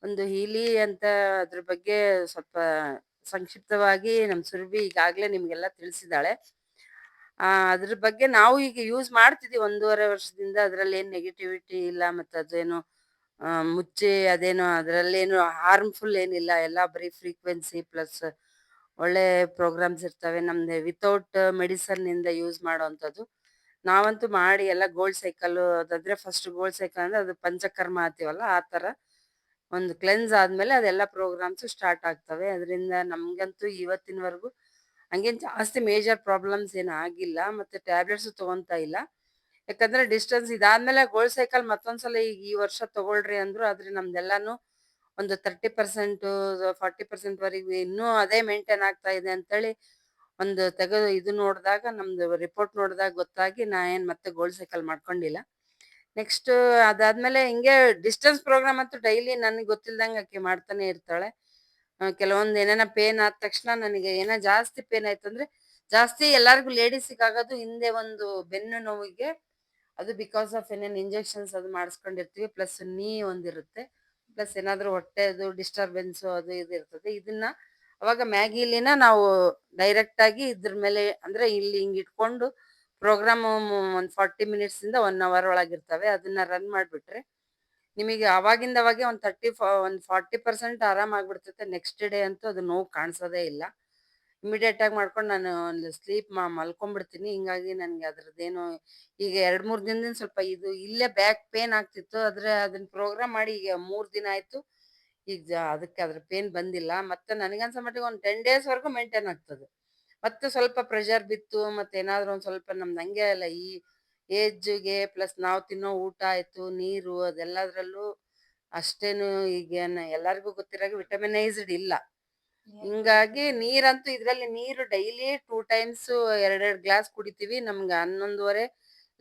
ಒಂದು ಹೀಲಿ ಅಂತ ಅದ್ರ ಬಗ್ಗೆ ಸ್ವಲ್ಪ ಸಂಕ್ಷಿಪ್ತವಾಗಿ ನಮ್ಮ ಸುರಭಿ ಈಗಾಗಲೇ ನಿಮ್ಗೆಲ್ಲ ತಿಳಿಸಿದಾಳೆ. ಅದ್ರ ಬಗ್ಗೆ ನಾವು ಈಗ ಯೂಸ್ ಮಾಡ್ತಿದೀವಿ 1.5 ವರ್ಷದಿಂದ. ಅದ್ರಲ್ಲಿ ಏನ್ ನೆಗೆಟಿವಿಟಿ ಇಲ್ಲ, ಮತ್ತೆ ಅದೇನು ಮುಚ್ಚಿ ಅದೇನು ಅದ್ರಲ್ಲೇನು ಹಾರ್ಮ್ಫುಲ್ ಏನಿಲ್ಲ. ಎಲ್ಲ ಬರೀ ಫ್ರೀಕ್ವೆನ್ಸಿ ಪ್ಲಸ್ ಒಳ್ಳೆ ಪ್ರೋಗ್ರಾಮ್ಸ್ ಇರ್ತವೆ. ನಮ್ದು ವಿತೌಟ್ ಮೆಡಿಸನ್ ಇಂದ ಯೂಸ್ ಮಾಡೋವಂಥದ್ದು. ನಾವಂತೂ ಮಾಡಿ ಎಲ್ಲ ಗೋಲ್ಡ್ ಸೈಕಲ್ ಅದಾದ್ರೆ ಫಸ್ಟ್ ಗೋಲ್ಡ್ ಸೈಕಲ್ ಅಂದ್ರೆ ಅದು ಪಂಚಕರ್ಮ ಅಂತೀವಲ್ಲ ಆ ತರ ಒಂದು ಕ್ಲೆನ್ಸ್ ಆದ್ಮೇಲೆ ಅದೆಲ್ಲ ಪ್ರೋಗ್ರಾಮ್ಸ್ ಸ್ಟಾರ್ಟ್ ಆಗ್ತವೆ. ಅದರಿಂದ ನಮ್ಗಂತೂ ಇವತ್ತಿನವರೆಗೂ ಹಂಗೇನ್ ಜಾಸ್ತಿ ಮೇಜರ್ ಪ್ರಾಬ್ಲಮ್ಸ್ ಏನು ಆಗಿಲ್ಲ. ಮತ್ತೆ ಟ್ಯಾಬ್ಲೆಟ್ಸ್ ತಗೊಂತಾ ಇಲ್ಲ. ಯಾಕಂದ್ರೆ ಡಿಸ್ಟೆನ್ಸ್ ಇದಾದ್ಮೇಲೆ ಗೋಲ್ಡ್ ಸೈಕಲ್ ಮತ್ತೊಂದ್ಸಲ ಈಗ ಈ ವರ್ಷ ತಗೊಳ್ರಿ ಅಂದ್ರು. ಆದ್ರೆ ನಮ್ದೆಲ್ಲಾನು ಒಂದು 30% 40% ವರೆಗೂ ಇನ್ನೂ ಅದೇ ಮೇಂಟೈನ್ ಆಗ್ತಾ ಇದೆ ಅಂತೇಳಿ ಒಂದು ತೆಗೆದು ಇದು ನೋಡಿದಾಗ ನಮ್ದು ರಿಪೋರ್ಟ್ ನೋಡಿದಾಗ ಗೊತ್ತಾಗಿ ನಾ ಏನ್ ಮತ್ತೆ ಗೋಲ್ಡ್ ಸೈಕಲ್ ಮಾಡ್ಕೊಂಡಿಲ್ಲ. ನೆಕ್ಸ್ಟ್ ಅದಾದ್ಮೇಲೆ ಹಿಂಗೆ ಡಿಸ್ಟೆನ್ಸ್ ಪ್ರೋಗ್ರಾಮ್ ಅಂತೂ ಡೈಲಿ ನನಗೆ ಗೊತ್ತಿಲ್ದಂಗೆ ಆಕೆ ಮಾಡ್ತಾನೆ ಇರ್ತಾಳೆ. ಕೆಲವೊಂದು ಏನೇನ ಪೇನ್ ಆದ ತಕ್ಷಣ ನನಗೆ ಏನೋ ಜಾಸ್ತಿ ಪೇನ್ ಆಯ್ತಂದ್ರೆ ಜಾಸ್ತಿ ಎಲ್ಲಾರ್ಗು ಲೇಡೀಸಿಗೆ ಆಗೋದು ಹಿಂದೆ ಒಂದು ಬೆನ್ನು ನೋವಿಗೆ. ಅದು ಬಿಕಾಸ್ ಆಫ್ ಏನೇನು ಇಂಜೆಕ್ಷನ್ಸ್ ಅದು ಮಾಡಿಸ್ಕೊಂಡಿರ್ತೀವಿ, ಪ್ಲಸ್ ನೀ ಒಂದಿರುತ್ತೆ, ಪ್ಲಸ್ ಏನಾದ್ರೂ ಹೊಟ್ಟೆದು ಡಿಸ್ಟರ್ಬೆನ್ಸ್ ಅದು ಇದು ಇರ್ತದೆ. ಇದನ್ನ ಅವಾಗ ಮ್ಯಾಗಿಲಿನ ನಾವು ಡೈರೆಕ್ಟ್ ಆಗಿ ಇದ್ರ ಮೇಲೆ ಅಂದ್ರೆ ಇಲ್ಲಿ ಹಿಂಗ್ ಇಟ್ಕೊಂಡು ಪ್ರೋಗ್ರಾಮ್ ಒಂದು 40 ಮಿನಿಟ್ಸ್ ಇಂದ 1 ಅವರ್ ಒಳಗಿರ್ತವೆ. ಅದನ್ನ ರನ್ ಮಾಡ್ಬಿಟ್ರೆ ನಿಮಗೆ ಅವಾಗಿಂದ ಅವಾಗೆ ಒಂದು 40% ಆರಾಮ್ ಆಗ್ಬಿಡ್ತೈತೆ. ನೆಕ್ಸ್ಟ್ ಡೇ ಅಂತೂ ಅದು ನೋವು ಕಾಣಿಸೋದೇ ಇಲ್ಲ. ಇಮಿಡಿಯೇಟ್ ಆಗಿ ಮಾಡ್ಕೊಂಡು ನಾನು ಒಂದು ಸ್ಲೀಪ್ ಮಲ್ಕೊಂಡ್ಬಿಡ್ತೀನಿ. ಹಿಂಗಾಗಿ ನನ್ಗೆ ಅದ್ರದ್ದೇನು ಈಗ 2-3 ದಿನದಿಂದ ಸ್ವಲ್ಪ ಇದು ಇಲ್ಲೇ ಬ್ಯಾಕ್ ಪೇನ್ ಆಗ್ತಿತ್ತು. ಆದ್ರೆ ಅದನ್ನ ಪ್ರೋಗ್ರಾಮ್ ಮಾಡಿ ಈಗ 3 ದಿನ ಆಯ್ತು. ಈಗ ಅದಕ್ಕೆ ಅದ್ರ ಪೇನ್ ಬಂದಿಲ್ಲ. ಮತ್ತೆ ನನಗನ್ಸೋ ಮಟ್ಟಿಗೆ ಒಂದು 10 ಡೇಸ್ ವರೆಗೂ ಮೇಂಟೈನ್ ಆಗ್ತದೆ. ಮತ್ತೆ ಸ್ವಲ್ಪ ಪ್ರೆಷರ್ ಬಿತ್ತು ಮತ್ತೆ ಏನಾದ್ರು ಒಂದ್ ಸ್ವಲ್ಪ ನಮ್ದು ಹಂಗೆ ಅಲ್ಲ ಈ ಏಜ್ಗೆ ಪ್ಲಸ್ ನಾವು ತಿನ್ನೋ ಊಟ ಆಯ್ತು, ನೀರು ಅದೆಲ್ಲದ್ರಲ್ಲೂ ಅಷ್ಟೇನು ಈಗೇನು ಎಲ್ಲರಿಗೂ ಗೊತ್ತಿರಾಗ ವಿಟಮಿನೈಸ್ಡ್ ಇಲ್ಲ. ಹಿಂಗಾಗಿ ನೀರಂತೂ ಇದ್ರಲ್ಲಿ ನೀರು ಡೈಲಿ 2 ಟೈಮ್ಸ್ 2 2 ಗ್ಲಾಸ್ ಕುಡಿತೀವಿ. ನಮ್ಗೆ 11:30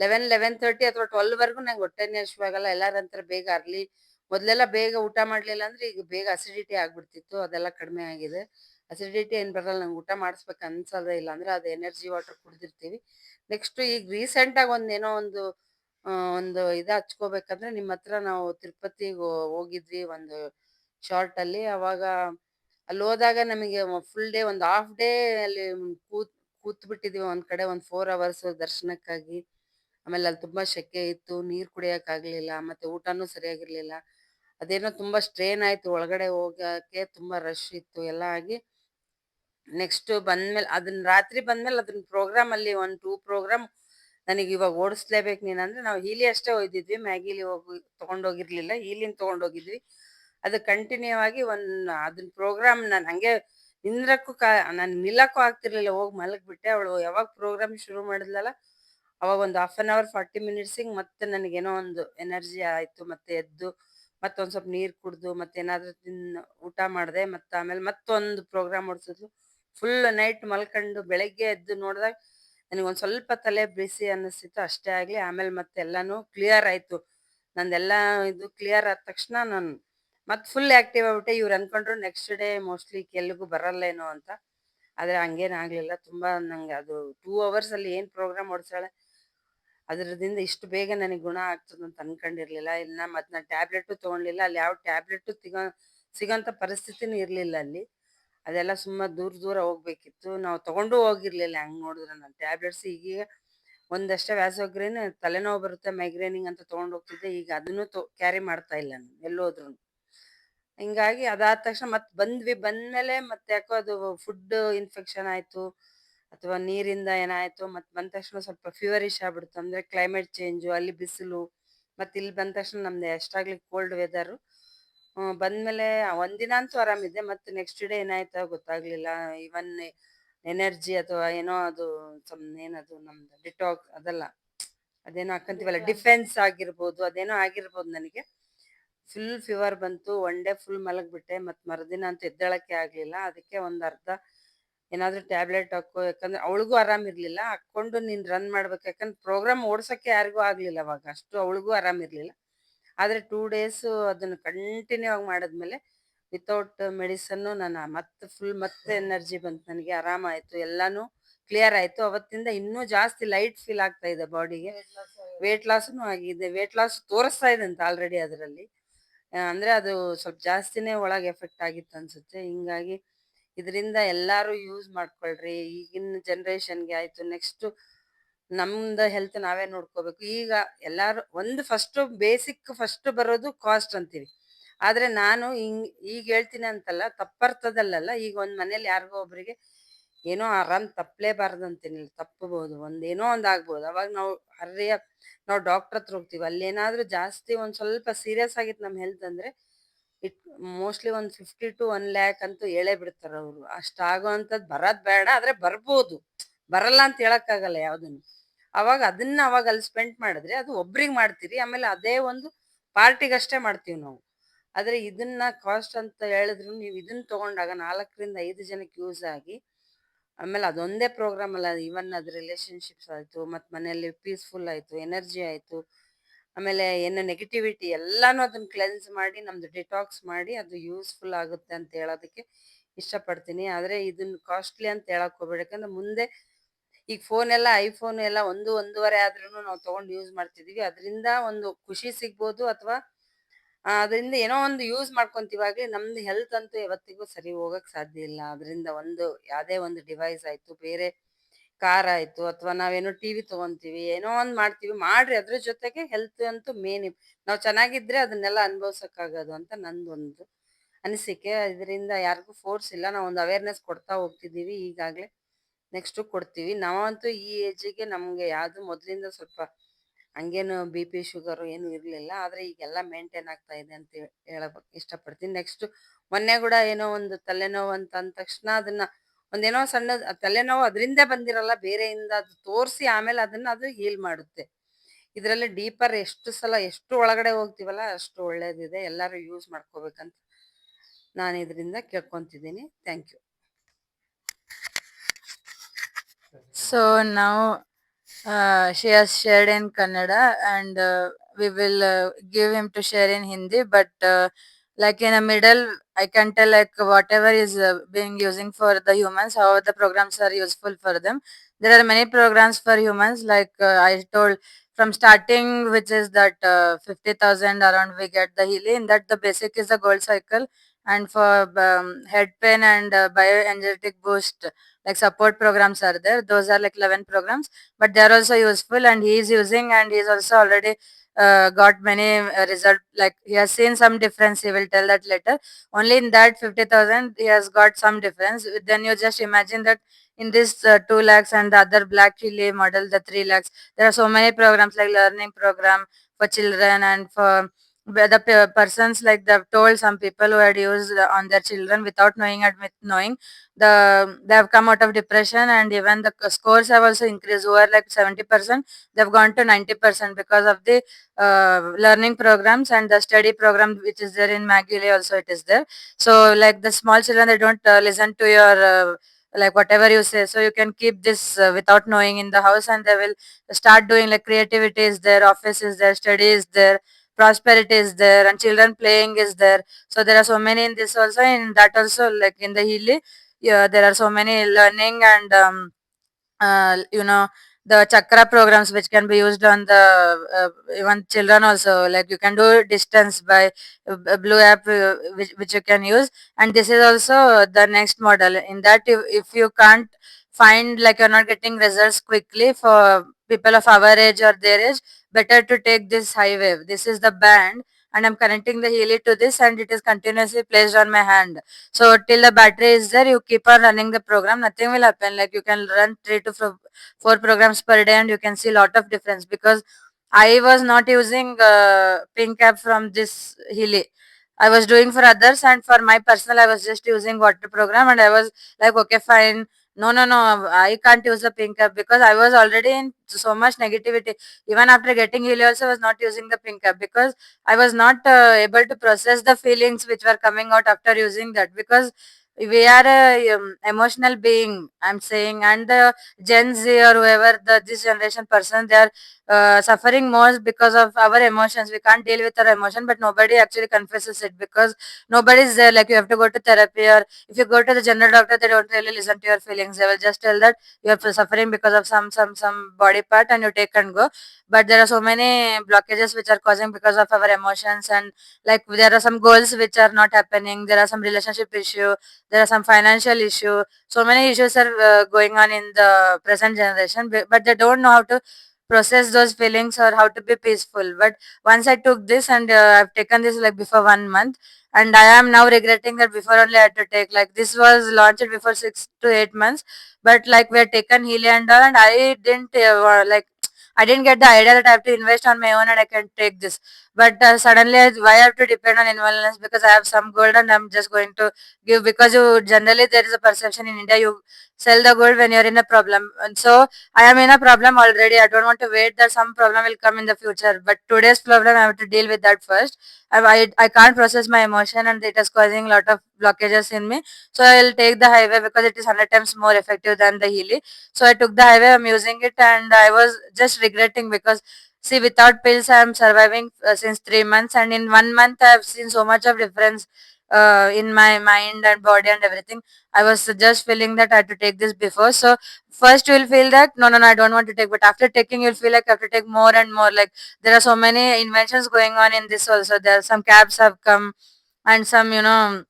11:30 ಅಥವಾ 12 ವರ್ಗು ನಂಗೆ ಹೊಟ್ಟೆನೇ ಹಶ್ವಾಗಲ್ಲ. ಎಲ್ಲಾರಂತಾರೆ ಬೇಗ ಅರ್ಲಿ. ಮೊದ್ಲೆಲ್ಲ ಬೇಗ ಊಟ ಮಾಡ್ಲಿಲ್ಲ ಅಂದ್ರೆ ಈಗ ಬೇಗ ಅಸಿಡಿಟಿ ಆಗ್ಬಿಡ್ತಿತ್ತು. ಅದೆಲ್ಲ ಕಡಿಮೆ ಆಗಿದೆ. ಅಸಿಡಿಟಿ ಏನ್ ಬರಲ್ಲ, ನಂಗೆ ಊಟ ಮಾಡಿಸ್ಬೇಕು ಅನ್ಸೋದೇ ಇಲ್ಲ. ಅಂದ್ರೆ ಅದು ಎನರ್ಜಿ ವಾಟರ್ ಕುಡ್ದಿರ್ತೀವಿ. ನೆಕ್ಸ್ಟ್ ಈಗ ರೀಸೆಂಟ್ ಆಗಿ ಒಂದೇನೋ ಒಂದು ಇದು ಹಚ್ಕೋಬೇಕಂದ್ರೆ ನಿಮ್ಮ ಹತ್ರ ನಾವು ತಿರುಪತಿಗೆ ಹೋಗಿದ್ವಿ ಒಂದು ಶಾರ್ಟ್ ಅಲ್ಲಿ. ಅವಾಗ ಅಲ್ಲಿ ಹೋದಾಗ ನಮಗೆ ಫುಲ್ ಡೇ ಒಂದು ಹಾಫ್ ಡೇ ಅಲ್ಲಿ ಕೂತ್ ಬಿಟ್ಟಿದೀವಿ ಒಂದ್ ಕಡೆ ಒಂದು 4 ಅವರ್ಸ್ ದರ್ಶನಕ್ಕಾಗಿ. ಆಮೇಲೆ ಅಲ್ಲಿ ತುಂಬಾ ಸೆಕೆ ಇತ್ತು, ನೀರ್ ಕುಡಿಯಕ್ ಆಗ್ಲಿಲ್ಲ, ಮತ್ತೆ ಊಟನೂ ಸರಿಯಾಗಿರ್ಲಿಲ್ಲ. ಅದೇನೋ ತುಂಬಾ ಸ್ಟ್ರೇನ್ ಆಯ್ತು. ಒಳಗಡೆ ಹೋಗಕ್ಕೆ ತುಂಬಾ ರಶ್ ಇತ್ತು ಎಲ್ಲ ಆಗಿ ನೆಕ್ಸ್ಟ್ ಬಂದ್ಮೇಲೆ ಅದನ್ನ ರಾತ್ರಿ ಬಂದ್ಮೇಲೆ ಅದನ್ನ ಪ್ರೋಗ್ರಾಮ್ ಅಲ್ಲಿ 1 2 ಪ್ರೋಗ್ರಾಮ್ ನನಗೆ ಇವಾಗ ಓಡಿಸ್ಲೇಬೇಕು ನೀನಂದ್ರೆ ನಾವು ಹೀಲಿ ಅಷ್ಟೇ ಒಯ್ದಿದ್ವಿ. ಮ್ಯಾಗಿಲಿ ತಗೊಂಡೋಗಿರ್ಲಿಲ್ಲ, ಹೀಲಿನ ತಗೊಂಡೋಗಿದ್ವಿ. ಅದು ಕಂಟಿನ್ಯೂ ಆಗಿ ಅದನ್ನ ಪ್ರೋಗ್ರಾಮ್ ನಾನು ಹಂಗೆ ನಿಂದ್ರಕ್ಕೂ ನಾನು ನಿಲ್ಲಕ್ಕೂ ಆಗ್ತಿರ್ಲಿಲ್ಲ. ಹೋಗಿ ಮಲಗ್ಬಿಟ್ಟೆ. ಅವಳು ಯಾವಾಗ ಪ್ರೋಗ್ರಾಮ್ ಶುರು ಮಾಡಿದ್ಲಲ್ಲ ಅವಾಗ ಒಂದು ½ 40 ಮಿನಿಟ್ಸಿಗೆ ಮತ್ತೆ ನನಗೇನೋ ಒಂದು ಎನರ್ಜಿ ಆಯ್ತು. ಮತ್ತೆ ಎದ್ದು ಮತ್ತೊಂದ್ ಸ್ವಲ್ಪ ನೀರ್ ಕುಡ್ದು ಮತ್ತೆ ಏನಾದ್ರೂ ಊಟ ಮಾಡಿದೆ. ಮತ್ತೆ ಆಮೇಲೆ ಮತ್ತೊಂದು ಪ್ರೋಗ್ರಾಮ್ ಓಡಿಸಿದ್ಲು. ಫುಲ್ ನೈಟ್ ಮಲ್ಕೊಂಡು ಬೆಳಗ್ಗೆ ಎದ್ದು ನೋಡಿದಾಗ ನನಗೊಂದ್ ಸ್ವಲ್ಪ ತಲೆ ಬಿಸಿ ಅನ್ನಿಸ್ತಿತ್ತು. ಅಷ್ಟೇ ಆಗ್ಲಿ ಆಮೇಲೆ ಮತ್ತೆ ಎಲ್ಲಾನು ಕ್ಲಿಯರ್ ಆಯ್ತು. ನಂದೆಲ್ಲ ಇದು ಕ್ಲಿಯರ್ ಆದ ತಕ್ಷಣ ನಾನು ಮತ್ತೆ ಫುಲ್ ಆಕ್ಟಿವ್ ಆಗ್ಬಿಟ್ಟೆ. ಇವ್ರು ಅನ್ಕೊಂಡ್ರು ನೆಕ್ಸ್ಟ್ ಡೇ ಮೋಸ್ಟ್ಲಿ ಕೆಲ್ಗೂ ಬರಲ್ಲೇನೋ ಅಂತ. ಆದ್ರೆ ಹಂಗೇನ್ ಆಗ್ಲಿಲ್ಲ. ತುಂಬಾ ನಂಗೆ ಅದು 2 ಅವರ್ಸ್ ಅಲ್ಲಿ ಏನ್ ಪ್ರೋಗ್ರಾಮ್ ಓಡಿಸಾಳೆ ಅದ್ರದಿಂದ ಇಷ್ಟು ಬೇಗ ನನಗೆ ಗುಣ ಆಗ್ತದಂತ ಅನ್ಕೊಂಡಿರ್ಲಿಲ್ಲ. ಇನ್ನ ಮತ್ ನಾನು ಟ್ಯಾಬ್ಲೆಟ್ ತಗೊಂಡ್ಲಿಲ್ಲ. ಅಲ್ಲಿ ಯಾವ ಟ್ಯಾಬ್ಲೆಟ್ ಸಿಗೋಂತ ಪರಿಸ್ಥಿತಿನೂ ಇರ್ಲಿಲ್ಲ ಅಲ್ಲಿ. ಅದೆಲ್ಲ ಸುಮ್ಮ ದೂರ ದೂರ ಹೋಗ್ಬೇಕಿತ್ತು. ನಾವು ತಗೊಂಡು ಹೋಗಿರ್ಲಿಲ್ಲ ಹಂಗ್ ನೋಡಿದ್ರೆ ನಾನು ಟ್ಯಾಬ್ಲೆಟ್ಸ್. ಈಗೀಗ ಒಂದಷ್ಟೇ ವ್ಯಾಸೋಗ್ರೇನ್ ತಲೆನೋವು ಬರುತ್ತೆ ಮೈಗ್ರೇನಿಂಗ್ ಅಂತ ತಗೊಂಡ್ ಹೋಗ್ತಿದ್ದೆ. ಈಗ ಅದನ್ನು ಕ್ಯಾರಿ ಮಾಡ್ತಾ ಇಲ್ಲ ನಾನು ಎಲ್ಲೋದ್ರು. ಹಿಂಗಾಗಿ ಅದಾದ ತಕ್ಷಣ ಮತ್ ಬಂದ್ವಿ. ಬಂದ್ಮೇಲೆ ಮತ್ತೆ ಯಾಕೋ ಅದು ಫುಡ್ ಇನ್ಫೆಕ್ಷನ್ ಆಯ್ತು ಅಥವಾ ನೀರಿಂದ ಏನಾಯ್ತು, ಮತ್ ಬಂದ ತಕ್ಷಣ ಸ್ವಲ್ಪ ಫೀವರಿಶ್ ಆಗ್ಬಿಡ್ತು. ಅಂದ್ರೆ ಕ್ಲೈಮೇಟ್ ಚೇಂಜು, ಅಲ್ಲಿ ಬಿಸಿಲು, ಮತ್ತೆ ಇಲ್ಲಿ ಬಂದ ತಕ್ಷಣ ನಮ್ದು ಎಷ್ಟಾಗ್ಲಿ ಕೋಲ್ಡ್ ವೆದರ್. ಬಂದ್ಮೇಲೆ ಒಂದಿನ ಅಂತೂ ಆರಾಮಿದ್ದೆ, ಮತ್ತೆ ನೆಕ್ಸ್ಟ್ ಡೇ ಏನಾಯ್ತೋ ಗೊತ್ತಾಗ್ಲಿಲ್ಲ. ಇವನ್ ಎನರ್ಜಿ ಅಥವಾ ಏನೋ ಅದು ಏನದು ನಮ್ದು ಡಿಟಾಕ್ಸ್ ಅದಲ್ಲ, ಅದೇನೋ ಹಾಕಂತೀವಲ್ಲ ಡಿಫೆನ್ಸ್ ಆಗಿರ್ಬೋದು, ಅದೇನೋ ಆಗಿರ್ಬೋದು ನನಗೆ. ಫುಲ್ ಫೀವರ್ ಬಂತು. ಒನ್ ಡೇ ಫುಲ್ ಮಲಗ್ಬಿಟ್ಟೆ. ಮತ್ ಮರುದಿನ ಅಂತೂ ಎದ್ದೇಳಕ್ಕೆ ಆಗ್ಲಿಲ್ಲ. ಅದಕ್ಕೆ ಒಂದ್ ಅರ್ಧ ಏನಾದ್ರೂ ಟ್ಯಾಬ್ಲೆಟ್ ಹಾಕೋ, ಯಾಕಂದ್ರೆ ಅವಳಿಗೂ ಆರಾಮಿರ್ಲಿಲ್ಲ. ಹಾಕೊಂಡು ನೀನ್ ರನ್ ಮಾಡ್ಬೇಕು, ಯಾಕಂದ್ರೆ ಪ್ರೋಗ್ರಾಮ್ ಓಡ್ಸಕ್ಕೆ ಯಾರಿಗೂ ಆಗ್ಲಿಲ್ಲ ಅವಾಗ, ಅಷ್ಟು ಅವಳಿಗೂ ಆರಾಮಿರ್ಲಿಲ್ಲ. ಆದ್ರೆ 2 ಡೇಸ್ ಅದನ್ನ ಕಂಟಿನ್ಯೂ ಆಗಿ ಮಾಡಿದ್ಮೇಲೆ ವಿತೌಟ್ ಮೆಡಿಸನ್ ನಾನು ಮತ್ತೆ ಎನರ್ಜಿ ಬಂತು ನನಗೆ, ಆರಾಮಾಯ್ತು, ಎಲ್ಲಾನು ಕ್ಲಿಯರ್ ಆಯ್ತು. ಅವತ್ತಿಂದ ಇನ್ನೂ ಜಾಸ್ತಿ ಲೈಟ್ ಫೀಲ್ ಆಗ್ತಾ ಇದೆ ಬಾಡಿಗೆ. ವೇಟ್ ಲಾಸ್ನು ಆಗಿದೆ. ವೇಟ್ ಲಾಸ್ ತೋರಿಸ್ತಾ ಇದೆ ಅಂತ ಆಲ್ರೆಡಿ ಅದರಲ್ಲಿ. ಅಂದ್ರೆ ಅದು ಸ್ವಲ್ಪ ಜಾಸ್ತಿನೇ ಒಳಗೆ ಎಫೆಕ್ಟ್ ಆಗಿತ್ತು ಅನ್ಸುತ್ತೆ. ಹಿಂಗಾಗಿ ಇದರಿಂದ ಎಲ್ಲಾರು ಯೂಸ್ ಮಾಡ್ಕೊಳ್ರಿ. ಈಗಿನ ಜನರೇಷನ್ಗೆ ಆಯ್ತು, ನೆಕ್ಸ್ಟ್ ನಮ್ದ ಹೆಲ್ತ್ ನಾವೇ ನೋಡ್ಕೋಬೇಕು. ಈಗ ಎಲ್ಲಾರು ಒಂದು ಫಸ್ಟ್ ಬರೋದು ಕಾಸ್ಟ್ ಅಂತೀವಿ. ಆದ್ರೆ ನಾನು ಈಗ ಹೇಳ್ತೀನಿ ಅಂತಲ್ಲ, ತಪ್ಪರ್ಥದಲ್ಲಲ್ಲ. ಈಗ ಒಂದ್ ಮನೇಲಿ ಯಾರಿಗೋ ಒಬ್ರಿಗೆ ಏನೋ ಆರಾಮ್ ತಪ್ಪಲೇಬಾರ್ದು ಅಂತೀನಿ, ತಪ್ಪಬಹುದು, ಒಂದೇನೋ ಒಂದ್ ಆಗ್ಬೋದು. ಅವಾಗ ನಾವು ಡಾಕ್ಟರ್ ಹತ್ರ ಹೋಗ್ತೀವಿ. ಅಲ್ಲೇನಾದ್ರೂ ಜಾಸ್ತಿ ಒಂದ್ ಸ್ವಲ್ಪ ಸೀರಿಯಸ್ ಆಗಿತ್ತು ನಮ್ ಹೆಲ್ತ್ ಅಂದ್ರೆ, ಇಟ್ ಮೋಸ್ಟ್ಲಿ ಒಂದ್ 50 to 1 lakh ಅಂತೂ ಹೇಳೇ ಬಿಡ್ತಾರ ಅವ್ರು. ಅಷ್ಟಾಗೋ ಅಂತದ್ ಬರದ್ ಬೇಡ, ಆದ್ರೆ ಬರ್ಬೋದು. ಬರಲ್ಲ ಅಂತ ಹೇಳಕ್ಕಾಗಲ್ಲ ಯಾವ್ದನ್ನು. ಅವಾಗ ಅದನ್ನ ಅವಾಗ ಅಲ್ಲಿ ಸ್ಪೆಂಡ್ ಮಾಡಿದ್ರೆ ಅದು ಒಬ್ರಿಗೆ ಮಾಡ್ತೀರಿ, ಆಮೇಲೆ ಅದೇ ಒಂದು ಪಾರ್ಟಿಗಷ್ಟೇ ಮಾಡ್ತೀವಿ ನಾವು. ಆದ್ರೆ ಇದನ್ನ ಕಾಸ್ಟ್ ಅಂತ ಹೇಳಿದ್ರು ನೀವು ಇದನ್ನ ತಗೊಂಡಾಗ 4 ರಿಂದ 5 ಜನಕ್ಕೆ ಯೂಸ್ ಆಗಿ, ಆಮೇಲೆ ಅದೊಂದೇ ಪ್ರೋಗ್ರಾಮ್ ಅಲ್ಲ, ಇವನ್ ಅದ್ ರಿಲೇಶನ್ಶಿಪ್ಸ್ ಆಯ್ತು, ಮತ್ ಮನೆಯಲ್ಲಿ ಪೀಸ್ಫುಲ್ ಆಯ್ತು, ಎನರ್ಜಿ ಆಯ್ತು, ಆಮೇಲೆ ಏನು ನೆಗೆಟಿವಿಟಿ ಎಲ್ಲಾನು ಅದನ್ನ ಕ್ಲೆನ್ಸ್ ಮಾಡಿ, ನಮ್ದು ಡಿಟಾಕ್ಸ್ ಮಾಡಿ ಅದು ಯೂಸ್ಫುಲ್ ಆಗುತ್ತೆ ಅಂತ ಹೇಳೋದಕ್ಕೆ ಇಷ್ಟಪಡ್ತೀನಿ. ಆದ್ರೆ ಇದನ್ನ ಕಾಸ್ಟ್ಲಿ ಅಂತ ಹೇಳಕ್ ಹೋಗ್ಬೇಡಿ, ಯಾಕಂದ್ರೆ ಮುಂದೆ ಈಗ ಐಫೋನ್ ಎಲ್ಲ 1-1.5 ಆದ್ರೂ ನಾವು ತಗೊಂಡು ಯೂಸ್ ಮಾಡ್ತಿದೀವಿ. ಅದರಿಂದ ಒಂದು ಖುಷಿ ಸಿಗ್ಬೋದು, ಅಥವಾ ಅದರಿಂದ ಏನೋ ಒಂದು ಯೂಸ್ ಮಾಡ್ಕೊಂತೀವಾಗ್ಲಿ, ನಮ್ದು ಹೆಲ್ತ್ ಅಂತೂ ಯಾವತ್ತಿಗೂ ಸರಿ ಹೋಗಕ್ ಸಾಧ್ಯ ಇಲ್ಲ. ಅದರಿಂದ ಯಾವ್ದೇ ಒಂದು ಡಿವೈಸ್ ಆಯ್ತು, ಬೇರೆ ಕಾರ್ ಆಯ್ತು, ಅಥವಾ ನಾವೇನೋ ಟಿವಿ ತಗೊಂತೀವಿ, ಏನೋ ಒಂದ್ ಮಾಡ್ರಿ. ಅದ್ರ ಜೊತೆಗೆ ಹೆಲ್ತ್ ಅಂತೂ ಮೇನ್. ನಾವ್ ಚೆನ್ನಾಗಿದ್ರೆ ಅದನ್ನೆಲ್ಲ ಅನುಭವ್ಸಕ್ ಆಗೋದು ಅಂತ ನಂದೊಂದು ಅನಿಸಿಕೆ. ಇದರಿಂದ ಯಾರಿಗೂ ಫೋರ್ಸ್ ಇಲ್ಲ, ನಾವು ಒಂದು ಅವೇರ್ನೆಸ್ ಕೊಡ್ತಾ ಹೋಗ್ತಿದೀವಿ ಈಗಾಗ್ಲೇ, ನೆಕ್ಸ್ಟ್ ಕೊಡ್ತೀವಿ. ನಾವಂತೂ ಈ ಏಜಿಗೆ ನಮ್ಗೆ ಯಾವ್ದು ಮೊದ್ಲಿಂದ ಸ್ವಲ್ಪ ಹಂಗೇನು BP ಶುಗರ್ ಏನು ಇರ್ಲಿಲ್ಲ. ಆದ್ರೆ ಈಗೆಲ್ಲ ಮೇಂಟೈನ್ ಆಗ್ತಾ ಇದೆ ಅಂತ ಹೇಳಕ್ ಇಷ್ಟಪಡ್ತೀನಿ. ನೆಕ್ಸ್ಟ್ ಮೊನ್ನೆ ಕೂಡ ಏನೋ ಒಂದು ತಲೆನೋವು ಅಂತ ಅಂದ ತಕ್ಷಣ ಅದನ್ನ ಒಂದೇನೋ ಸಣ್ಣ ತಲೆನೋವು ಅದರಿಂದ ಬಂದಿರಲ್ಲ, ಬೇರೆಯಿಂದ ಅದು ತೋರಿಸಿ ಆಮೇಲೆ ಅದು ಹೀಲ್ ಮಾಡುತ್ತೆ. ಇದರಲ್ಲಿ ಡೀಪರ್ ಎಷ್ಟು ಒಳಗಡೆ ಹೋಗ್ತೀವಲ್ಲ ಅಷ್ಟು ಒಳ್ಳೇದಿದೆ. ಎಲ್ಲರೂ ಯೂಸ್ ಮಾಡ್ಕೋಬೇಕಂತ ನಾನು ಇದರಿಂದ ಕೇಳ್ಕೊಂತಿದ್ದೀನಿ. Thank you. So now she has shared in Kannada, and we will give him to share in Hindi. But like in the middle, I can tell like whatever is being using for the humans, how the programs are useful for them. There are many programs for humans. Like I told from starting, which is that 50,000 around we get the healing. That the basic is the gold cycle, and for head pain and bioenergetic boost, like support programs are there. Those are like 11 programs, but they are also useful, and he is using, and he is also already got many result. Like he has seen some difference, he will tell that later. Only in that 50,000 he has got some difference. Then you just imagine that in this 2 lakhs and the other black chili model, the 3 lakhs, there are so many programs like learning program for children, and for the persons, like they've told some people who had used on their children without knowing, they have come out of depression, and even the scores have also increased. Who are like 70%, they've gone to 90% because of the learning programs and the study program which is there in Maggie also it is there. So like the small children, they don't listen to your like whatever you say, so you can keep this without knowing in the house, and they will start doing, like creativity is there, office is there, study is there, prosperity is there, and children playing is there. So there are so many in this also, in that also, like in the Healy, yeah, there are so many learning and the chakra programs which can be used on the even children also. Like you can do distance by blue app, which you can use. And this is also the next model. In that, if you can't find like you're not getting results quickly for people of our age or their age, better to take this high wave. This is the band, and I'm connecting the Healy to this, and it is continuously placed on my hand. So till the battery is there, you keep on running the program. Nothing will happen. Like you can run 3 to 4 programs per day, and you can see a lot of difference because I was not using pink app from this Healy. I was doing for others, and for my personal, I was just using water program, and I was like, okay, fine. No, no, no, I can't use the pink app because I was already in so much negativity. Even after getting Healy, also I was not using the pink app because I was not able to process the feelings which were coming out after using that, because we are a emotional being, I'm saying, and the Gen Z or whoever the this generation person, they are suffering most because of our emotions. We can't deal with our emotion, but nobody actually confesses it because nobody is there. Like you have to go to therapy, or if you go to the general doctor, they don't really listen to your feelings. They will just tell that you are suffering because of some body part, and you take and go. But there are so many blockages which are causing because of our emotions, and like there are some goals which are not happening. There are some relationship issue. There are some financial issue. So many issues are going on in the present generation, but they don't know how to process those feelings or how to be peaceful. But once I took this, and I've taken this like before 1 month, and I am now regretting that before only I had to take. Like this was launched before 6 to 8 months, but like we had taken Healy and all, and I didn't like I didn't get the idea that I have to invest on my own and I can take this. But suddenly, why I have to depend on investments? Because I have some gold and I'm just going to give. Because you generally, there is a perception in India, you sell the gold when you're in a problem, and so I am in a problem already. I don't want to wait that some problem will come in the future. But today's problem, I have to deal with that first. I can't process my emotion, and it is causing a lot of blockages in me. So I'll take the highway because it is 100 times more effective than the Healy. So I took the highway. I'm using it, and I was just regretting because see, without pills, I'm surviving since 3 months, and in 1 month, I've seen so much of difference in my mind and body and everything. I was just feeling that I had to take this before. So first, you will feel that no, no, no, I don't want to take. But after taking, you'll feel like I have to take more and more. Like there are so many inventions going on in this also. There are some cabs have come, and some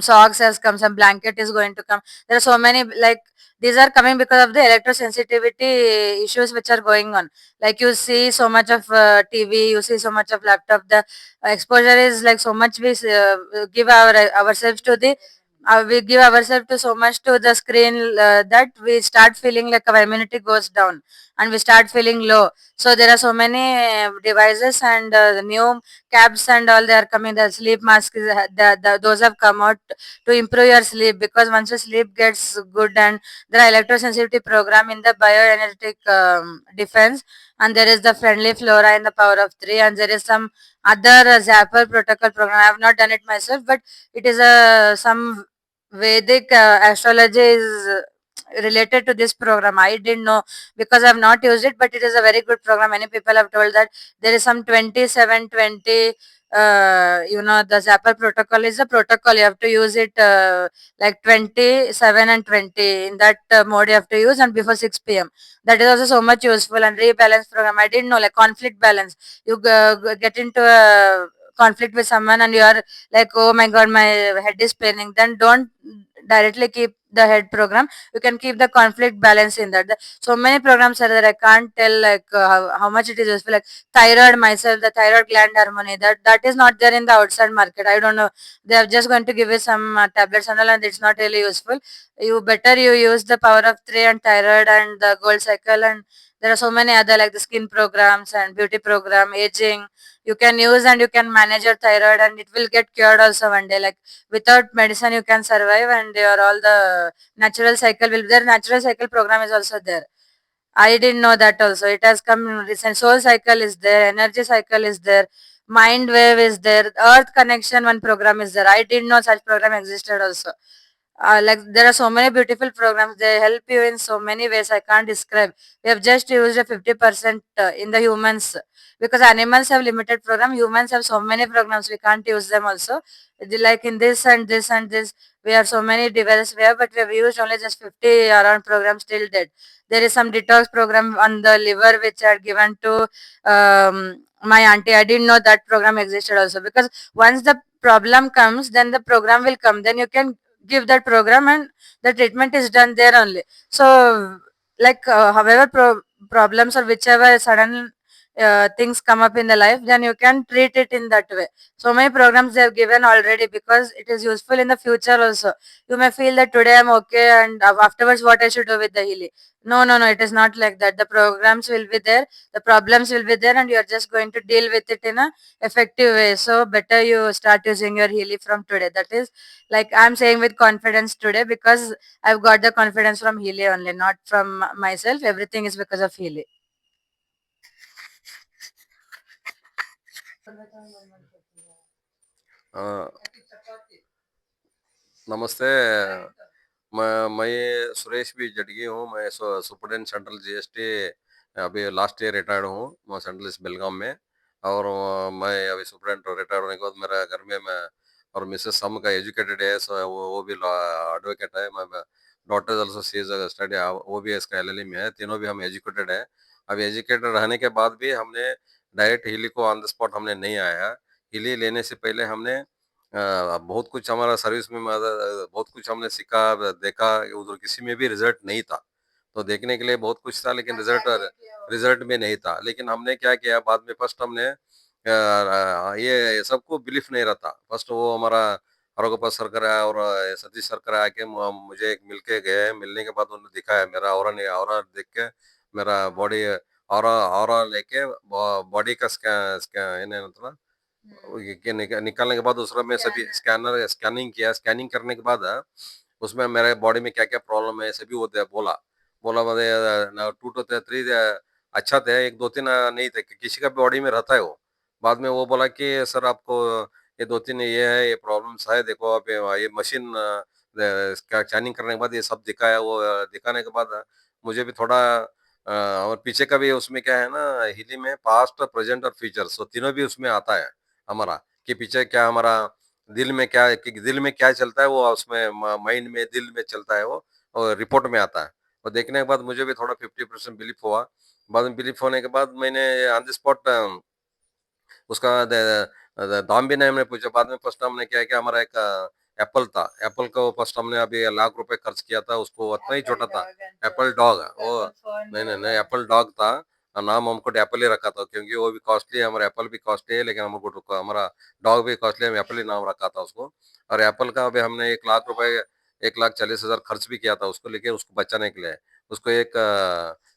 socks has come, some blanket is going to come. There are so many, like these are coming because of the electrosensitivity issues which are going on. Like you see so much of TV, you see so much of laptop. The exposure is like so much. We give ourselves to the we give ourselves to so much to the screen that we start feeling like our immunity goes down, and we start feeling low. So there are so many devices, and the new cabs and all, they are coming. The sleep mask those have come out to improve your sleep, because once your sleep gets good, and there are electrosensitivity program in the bioenergetic defense, and there is the friendly flora in the power of three, and there is some other zapper protocol program. I have not done it myself, but it is a some Vedic astrology is related to this program. I didn't know because I have not used it, but it is a very good program. Many people have told that there is some 2720. The Zapper protocol is a protocol. You have to use it like 27 and 20 in that mode you have to use, and before 6 p.m. That is also so much useful. And rebalance program, I didn't know, like conflict balance. You get into a conflict with someone, and you are like, oh my god, my head is paining. Then don't directly keep the head program. You can keep the conflict balance in that. So many programs are there. I can't tell like how much it is useful. Like thyroid myself, the thyroid gland harmony, that is not there in the outside market. I don't know, they are just going to give you some tablets and all, and it's not really useful. You use the power of three and thyroid and the gold cycle, and there are so many other, like the skin programs and beauty program, aging. You can use, and you can manage your thyroid, and it will get cured also one day. Like without medicine you can survive, and your all the natural cycle will be there. Natural cycle program is also there. I didn't know that also. It has come in recent. Soul cycle is there, energy cycle is there, mind wave is there, earth connection one program is there. I didn't know such program existed also. Like there are so many beautiful programs. They help you in so many ways. I can't describe. We have just used a 50% in the humans, because animals have limited program. Humans have so many programs. We can't use them also. Like in this and this and this, we have so many devices we have, but we have used only just 50 around programs till date. There is some detox program on the liver which are given to my auntie. I didn't know that program existed also, because once the problem comes, then the program will come. Then you can give that program, and the treatment is done there only. So like however problems or whichever sudden things come up in the life, then you can treat it in that way. So many programs they have given already, because it is useful in the future also. You may feel that today I'm okay, and afterwards what I should do with the healing. No, no, no, it is not like that. The programs will be there, the problems will be there, and you are just going to deal with it in a effective way. So better you start using your healing from today. That is, like I'm saying with confidence today, because I've got the confidence from healing only, not from myself. Everything is because of healing. अ, नमस्ते। मैं Suresh B जडगी हूँ। मैं superintendent central GST अभी last year retired हूँ। मैं central बेलगाम में। और मैं अभी सुपरिटेंडेंट रिटायर होने के बाद मेरा घर में मैं और मिसेस सम का एजुकेटेड है, सो वो भी एडवोकेट है। मैं daughter also see is study, वो भी इसका एलएलएम में है। तीनों भी हम एजुकेटेड है। अभी एजुकेटेड रहने के बाद भी हमने डायरेक्ट हिली को ऑन द स्पॉट हमने नहीं आया। हिली लेने से पहले हमने बहुत कुछ हमारा सर्विस में बहुत कुछ हमने सीखा, देखा। उधर किसी में भी रिजल्ट नहीं था, तो देखने के लिए बहुत कुछ था, लेकिन रिजल्ट में नहीं था। लेकिन हमने क्या किया बाद में, फर्स्ट हमने ये सबको बिलीफ नहीं रहता। फर्स्ट वो हमारा हरगोपाल सरकार आया और सतीश सरकार आके मुझे एक मिलके गए। मिलने के बाद उन्होंने दिखाया मेरा और देख के मेरा बॉडी और लेके बॉडी का स्कैन निकालने के बाद दूसरा में सभी स्कैनिंग किया। स्कैनिंग करने के बाद उसमें मेरे बॉडी में क्या क्या प्रॉब्लम है सभी वो बोला। बोला टू टू थ्री अच्छा थे, एक दो तीन नहीं थे। किसी का बॉडी में रहता है वो। बाद में वो बोला कि सर आपको ये दो तीन ये है, ये प्रॉब्लम्स है, देखो आप ये मशीन स्कैनिंग करने के बाद ये सब दिखाया। वो दिखाने के बाद मुझे भी थोड़ा और पीछे का भी उसमें क्या है ना, हिली में पास्ट प्रेजेंट और फ्यूचर, सो तीनों भी उसमें आता है हमारा। कि पीछे क्या हमारा दिल में क्या, कि दिल में क्या चलता है वो उसमें माइंड में दिल में चलता है वो, और रिपोर्ट में आता है। और देखने के बाद मुझे भी थोड़ा 50% बिलीफ हुआ। बाद में बिलीफ होने के बाद मैंने ऑन द स्पॉट उसका दाम भी नहीं हमने पूछा। बाद में फर्स्ट हमने क्या किया, हमारा एक एप्पल था। एप्पल को फर्स्ट हमने अभी लाख रुपए खर्च किया था। उसको उतना ही छोटा था, एप्पल डॉग। वो नहीं नहीं नहीं, एप्पल डॉग था। नाम हमको एप्पल ही रखा था, क्योंकि वो भी कॉस्टली है। हमारा एप्पल भी कॉस्टली है, लेकिन हमको हमारा डॉग भी कॉस्टली है, हम एप्पल ही नाम रखा था उसको। और एप्पल का अभी हमने 1 लाख रुपए 1,40,000 खर्च भी किया था उसको लेके, उसको बचाने के लिए। उसको एक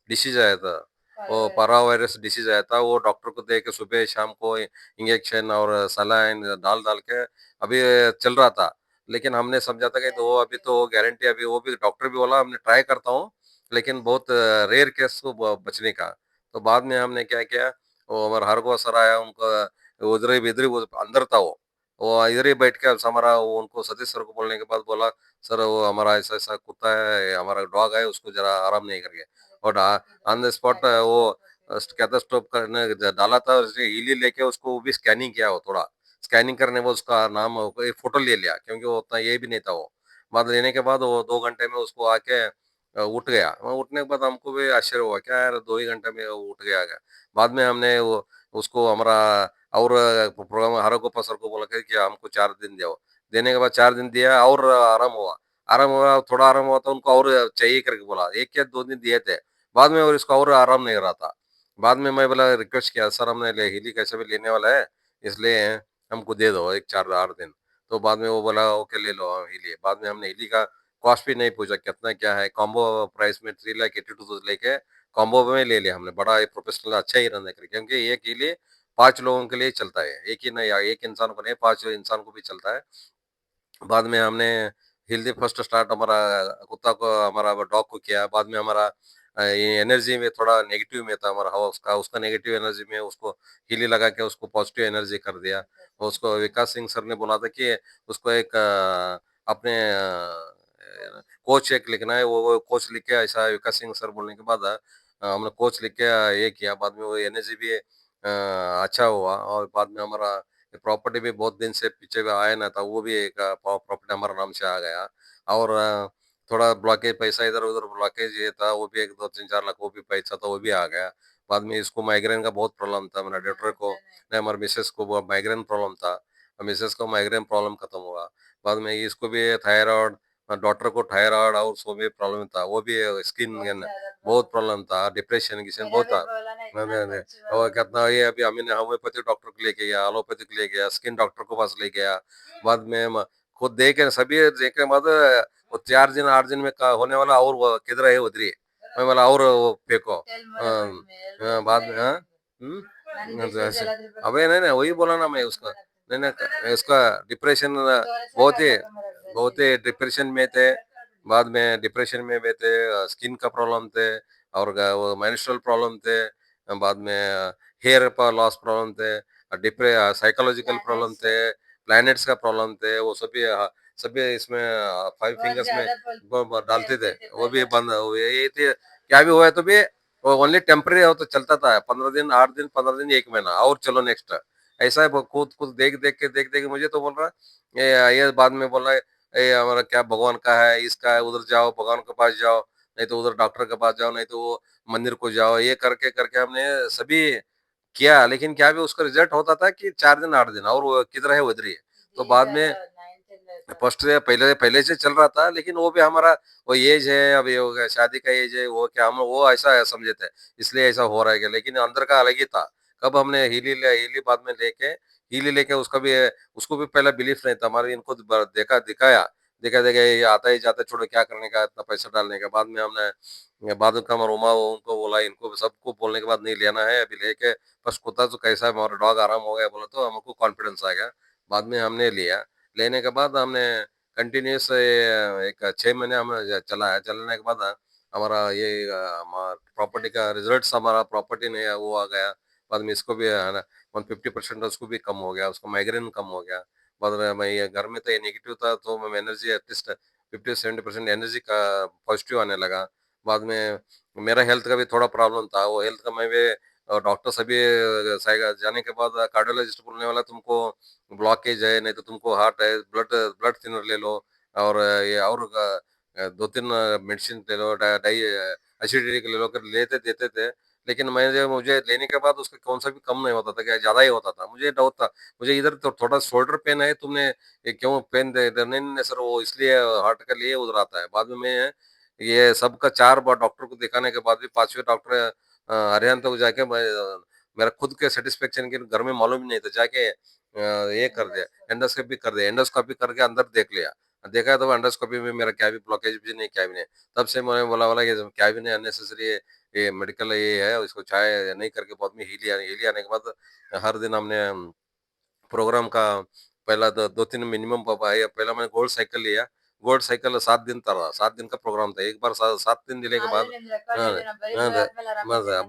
डिसीज आया था, वो पारा वायरस डिसीज आया था। वो डॉक्टर को दे के सुबह शाम को इंजेक्शन और सलाइन डाल डाल के अभी चल रहा था। लेकिन हमने समझा था कि तो वो अभी तो गारंटी, अभी वो भी डॉक्टर भी बोला हमने ट्राई करता हूँ, लेकिन बहुत रेयर केस को बचने का। तो बाद में हमने क्या किया, वो हमारा हरगोवा सर आया, उनको इधर ही वो अंदर था। वो इधर ही बैठ के हमारा वो उनको सतीश सर को बोलने के बाद बोला, सर वो हमारा ऐसा ऐसा कुत्ता है, हमारा डॉग है, उसको जरा आराम नहीं करके। और ऑन द स्पॉट वो स्टेथोस्कोप करने डाला था, उसने हीली लेके उसको वो भी स्कैनिंग किया। वो थोड़ा स्कैनिंग करने वो उसका नाम फोटो ले लिया, क्योंकि वो उतना ये भी नहीं था वो। बाद लेने के बाद वो 2 घंटे में उसको आके उठ गया। वहाँ उठने के बाद हमको भी आश्चर्य हुआ, क्या यार 2 ही घंटे में वो उठ गया। बाद में हमने वो उसको हमारा और प्रोग्राम हर गोपाल सर को बोला कि हमको 4 दिन दो। देने के बाद 4 दिन दिया और आराम हुआ, थोड़ा आराम हुआ तो उनको और चाहिए करके बोला। एक या 2 दिन दिए थे, बाद में और इसको और आराम नहीं रहा था। बाद में मैं बोला, रिक्वेस्ट किया, सर हमने हिली कैसे भी लेने वाला है, इसलिए हमको दे दो एक 4 8 दिन। तो बाद में वो बोला ओके ले लो हिली। बाद में हमने हिली का कॉस्ट भी नहीं पूछा कितना क्या है, कॉम्बो प्राइस में 3,82,000 लेके कॉम्बो में ले लिया हमने। बड़ा एक प्रोफेशनल अच्छा ही रहने करके, क्योंकि एक हिली 5 लोगों के लिए चलता है, एक ही नहीं, एक इंसान को नहीं, 5 इंसान को भी चलता है। बाद में हमने हेल्दी फर्स्ट स्टार्ट हमारा कुत्ता को, हमारा डॉग को किया। बाद में हमारा ये एनर्जी में थोड़ा नेगेटिव में था हमारा हवा, उसका उसका नेगेटिव एनर्जी में उसको हीली लगा के उसको पॉजिटिव एनर्जी कर दिया। और उसको विकास सिंह सर ने बोला था कि उसको एक अपने कोच एक लिखना है। वो कोच लिख के, ऐसा विकास सिंह सर बोलने के बाद हमने कोच लिख के ये किया। बाद में वो एनर्जी भी अच्छा हुआ। और बाद में हमारा प्रॉपर्टी भी बहुत दिन से पीछे भी आया ना था, वो भी एक प्रॉपर्टी हमारा नाम से आ गया। और थोड़ा ब्लॉकेज पैसा इधर उधर ब्लॉकेज ये था, वो भी 1 2 3 4 लाख वो भी पैसा था, वो भी आ गया। बाद में इसको माइग्रेन का बहुत प्रॉब्लम था, मेरा डॉक्टर को नहीं, हमारे मिसेस को माइग्रेन प्रॉब्लम था। मिसेस को माइग्रेन प्रॉब्लम खत्म हुआ। बाद में इसको भी थायराइड, डॉक्टर को थायराइड और उसको भी प्रॉब्लम था, वो भी स्किन बहुत प्रॉब्लम था, डिप्रेशन की बहुत था। और कितना ये अभी हमने होम्योपैथिक डॉक्टर को लेके गया, एलोपैथिक ले गया, स्किन डॉक्टर को पास ले गया, बाद में खुद देखे सभी देखे बाद वो 4 दिन 8 दिन में होने वाला और वो किधर है उधर ही मैं बोला और वो फेंको बाद में हाँ अबे नहीं नहीं वही बोला ना मैं उसका नहीं नहीं उसका डिप्रेशन बहुत ही डिप्रेशन में थे, बाद में डिप्रेशन में भी थे, स्किन का प्रॉब्लम थे और वो मेंस्ट्रुअल प्रॉब्लम थे, बाद में हेयर पर लॉस प्रॉब्लम थे, डिप्रे साइकोलॉजिकल प्रॉब्लम थे, प्लैनेट्स का प्रॉब्लम थे, वो सभी सभी इसमें 5 फिंगर्स में डालते थे, वो भी बंद हुए ये थे, क्या भी हुआ तो भी वो ओनली टेम्परेरी हो तो चलता था, 15 दिन 8 दिन 15 दिन 1 महीना और चलो नेक्स्ट, ऐसा है खुद खुद देख देख के मुझे तो बोल रहा ये बाद में बोल रहा है ये हमारा क्या भगवान का है, इसका है, उधर जाओ भगवान के पास जाओ, नहीं तो उधर डॉक्टर के पास जाओ, नहीं तो वो मंदिर को जाओ, ये करके करके हमने सभी किया, लेकिन क्या भी उसका रिजल्ट होता था कि 4 दिन 8 दिन और वो किधर है उधर ही है। तो बाद में फर्स्ट पहले पहले से चल रहा था, लेकिन वो भी हमारा वो एज है, अब ये हो गया शादी का एज है, वो क्या हम वो ऐसा समझे थे, इसलिए ऐसा हो रहा है क्या, लेकिन अंदर का अलग ही था। कब हमने हीली बाद में लेके हीली लेके उसको भी पहला बिलीफ नहीं था हमारे, इनको देखा दिखाया, देखा देखा ये आता ही जाता है, छोड़ो क्या करने का इतना पैसा डालने का, बाद में हमने बाद में हमारा उमा उनको बोला, इनको सबको बोलने के बाद नहीं लेना है अभी लेके, बस कुत्ता तो कैसा है हमारा डॉग आराम हो गया बोला तो हमको कॉन्फिडेंस आ गया, बाद में हमने लिया, लेने के बाद हमने कंटिन्यूस एक 6 महीने हम चलाया, चलाने के बाद हमारा ये प्रॉपर्टी का रिजल्ट्स हमारा प्रॉपर्टी नहीं है वो आ गया, बाद में इसको भी है ना 150% उसको भी कम हो गया, उसको माइग्रेन कम हो गया, बाद में मैं ये घर में तो ये नेगेटिव था तो मैं एनर्जी एटलीस्ट 50 से 70% एनर्जी का पॉजिटिव आने लगा, बाद में मेरा हेल्थ का भी थोड़ा प्रॉब्लम था, वो हेल्थ का मैं भी डॉक्टर सभी जाने के बाद कार्डियोलॉजिस्ट बोलने वाला तुमको ब्लॉकेज है, नहीं तो तुमको हार्ट है, ब्लड ब्लड थिनर ले लो और ये और 2-3 मेडिसिन ले लो, डाई एसिडिटी के ले लो कर लेते देते थे, लेकिन मैं जो मुझे लेने के बाद उसका कौन सा भी कम नहीं होता था, क्या ज्यादा ही होता था, मुझे डाउट था, मुझे इधर तो थोड़ा शोल्डर पेन है, तुमने ये क्यों पेन दे नहीं नहीं सर वो इसलिए हार्ट के लिए उधर आता है, बाद में मैं ये सबका 4 बार डॉक्टर को दिखाने के बाद भी 5वें डॉक्टर हरियाणा तक जाके मैं मेरा खुद के सेटिस्फेक्शन के घर में मालूम ही नहीं था, जाके ये कर दिया, एंडोस्कोपी कर दिया, एंडोस्कोपी करके अंदर देख लिया, देखा तो एंडोस्कोपी में मेरा क्या भी ब्लॉकेज भी नहीं, क्या भी नहीं, तब से मैंने बोला बोला कि क्या भी नहीं अननेसेसरी ये मेडिकल ये है, इसको चाहे नहीं करके बाद में हीली आने के बाद हर दिन हमने प्रोग्राम का पहला 2-3 मिनिमम पहला मैंने गोल्ड साइकिल लिया, गोल्ड साइकिल 7 दिन था, 7 दिन का प्रोग्राम था, एक बार 7 दिन लेने के बाद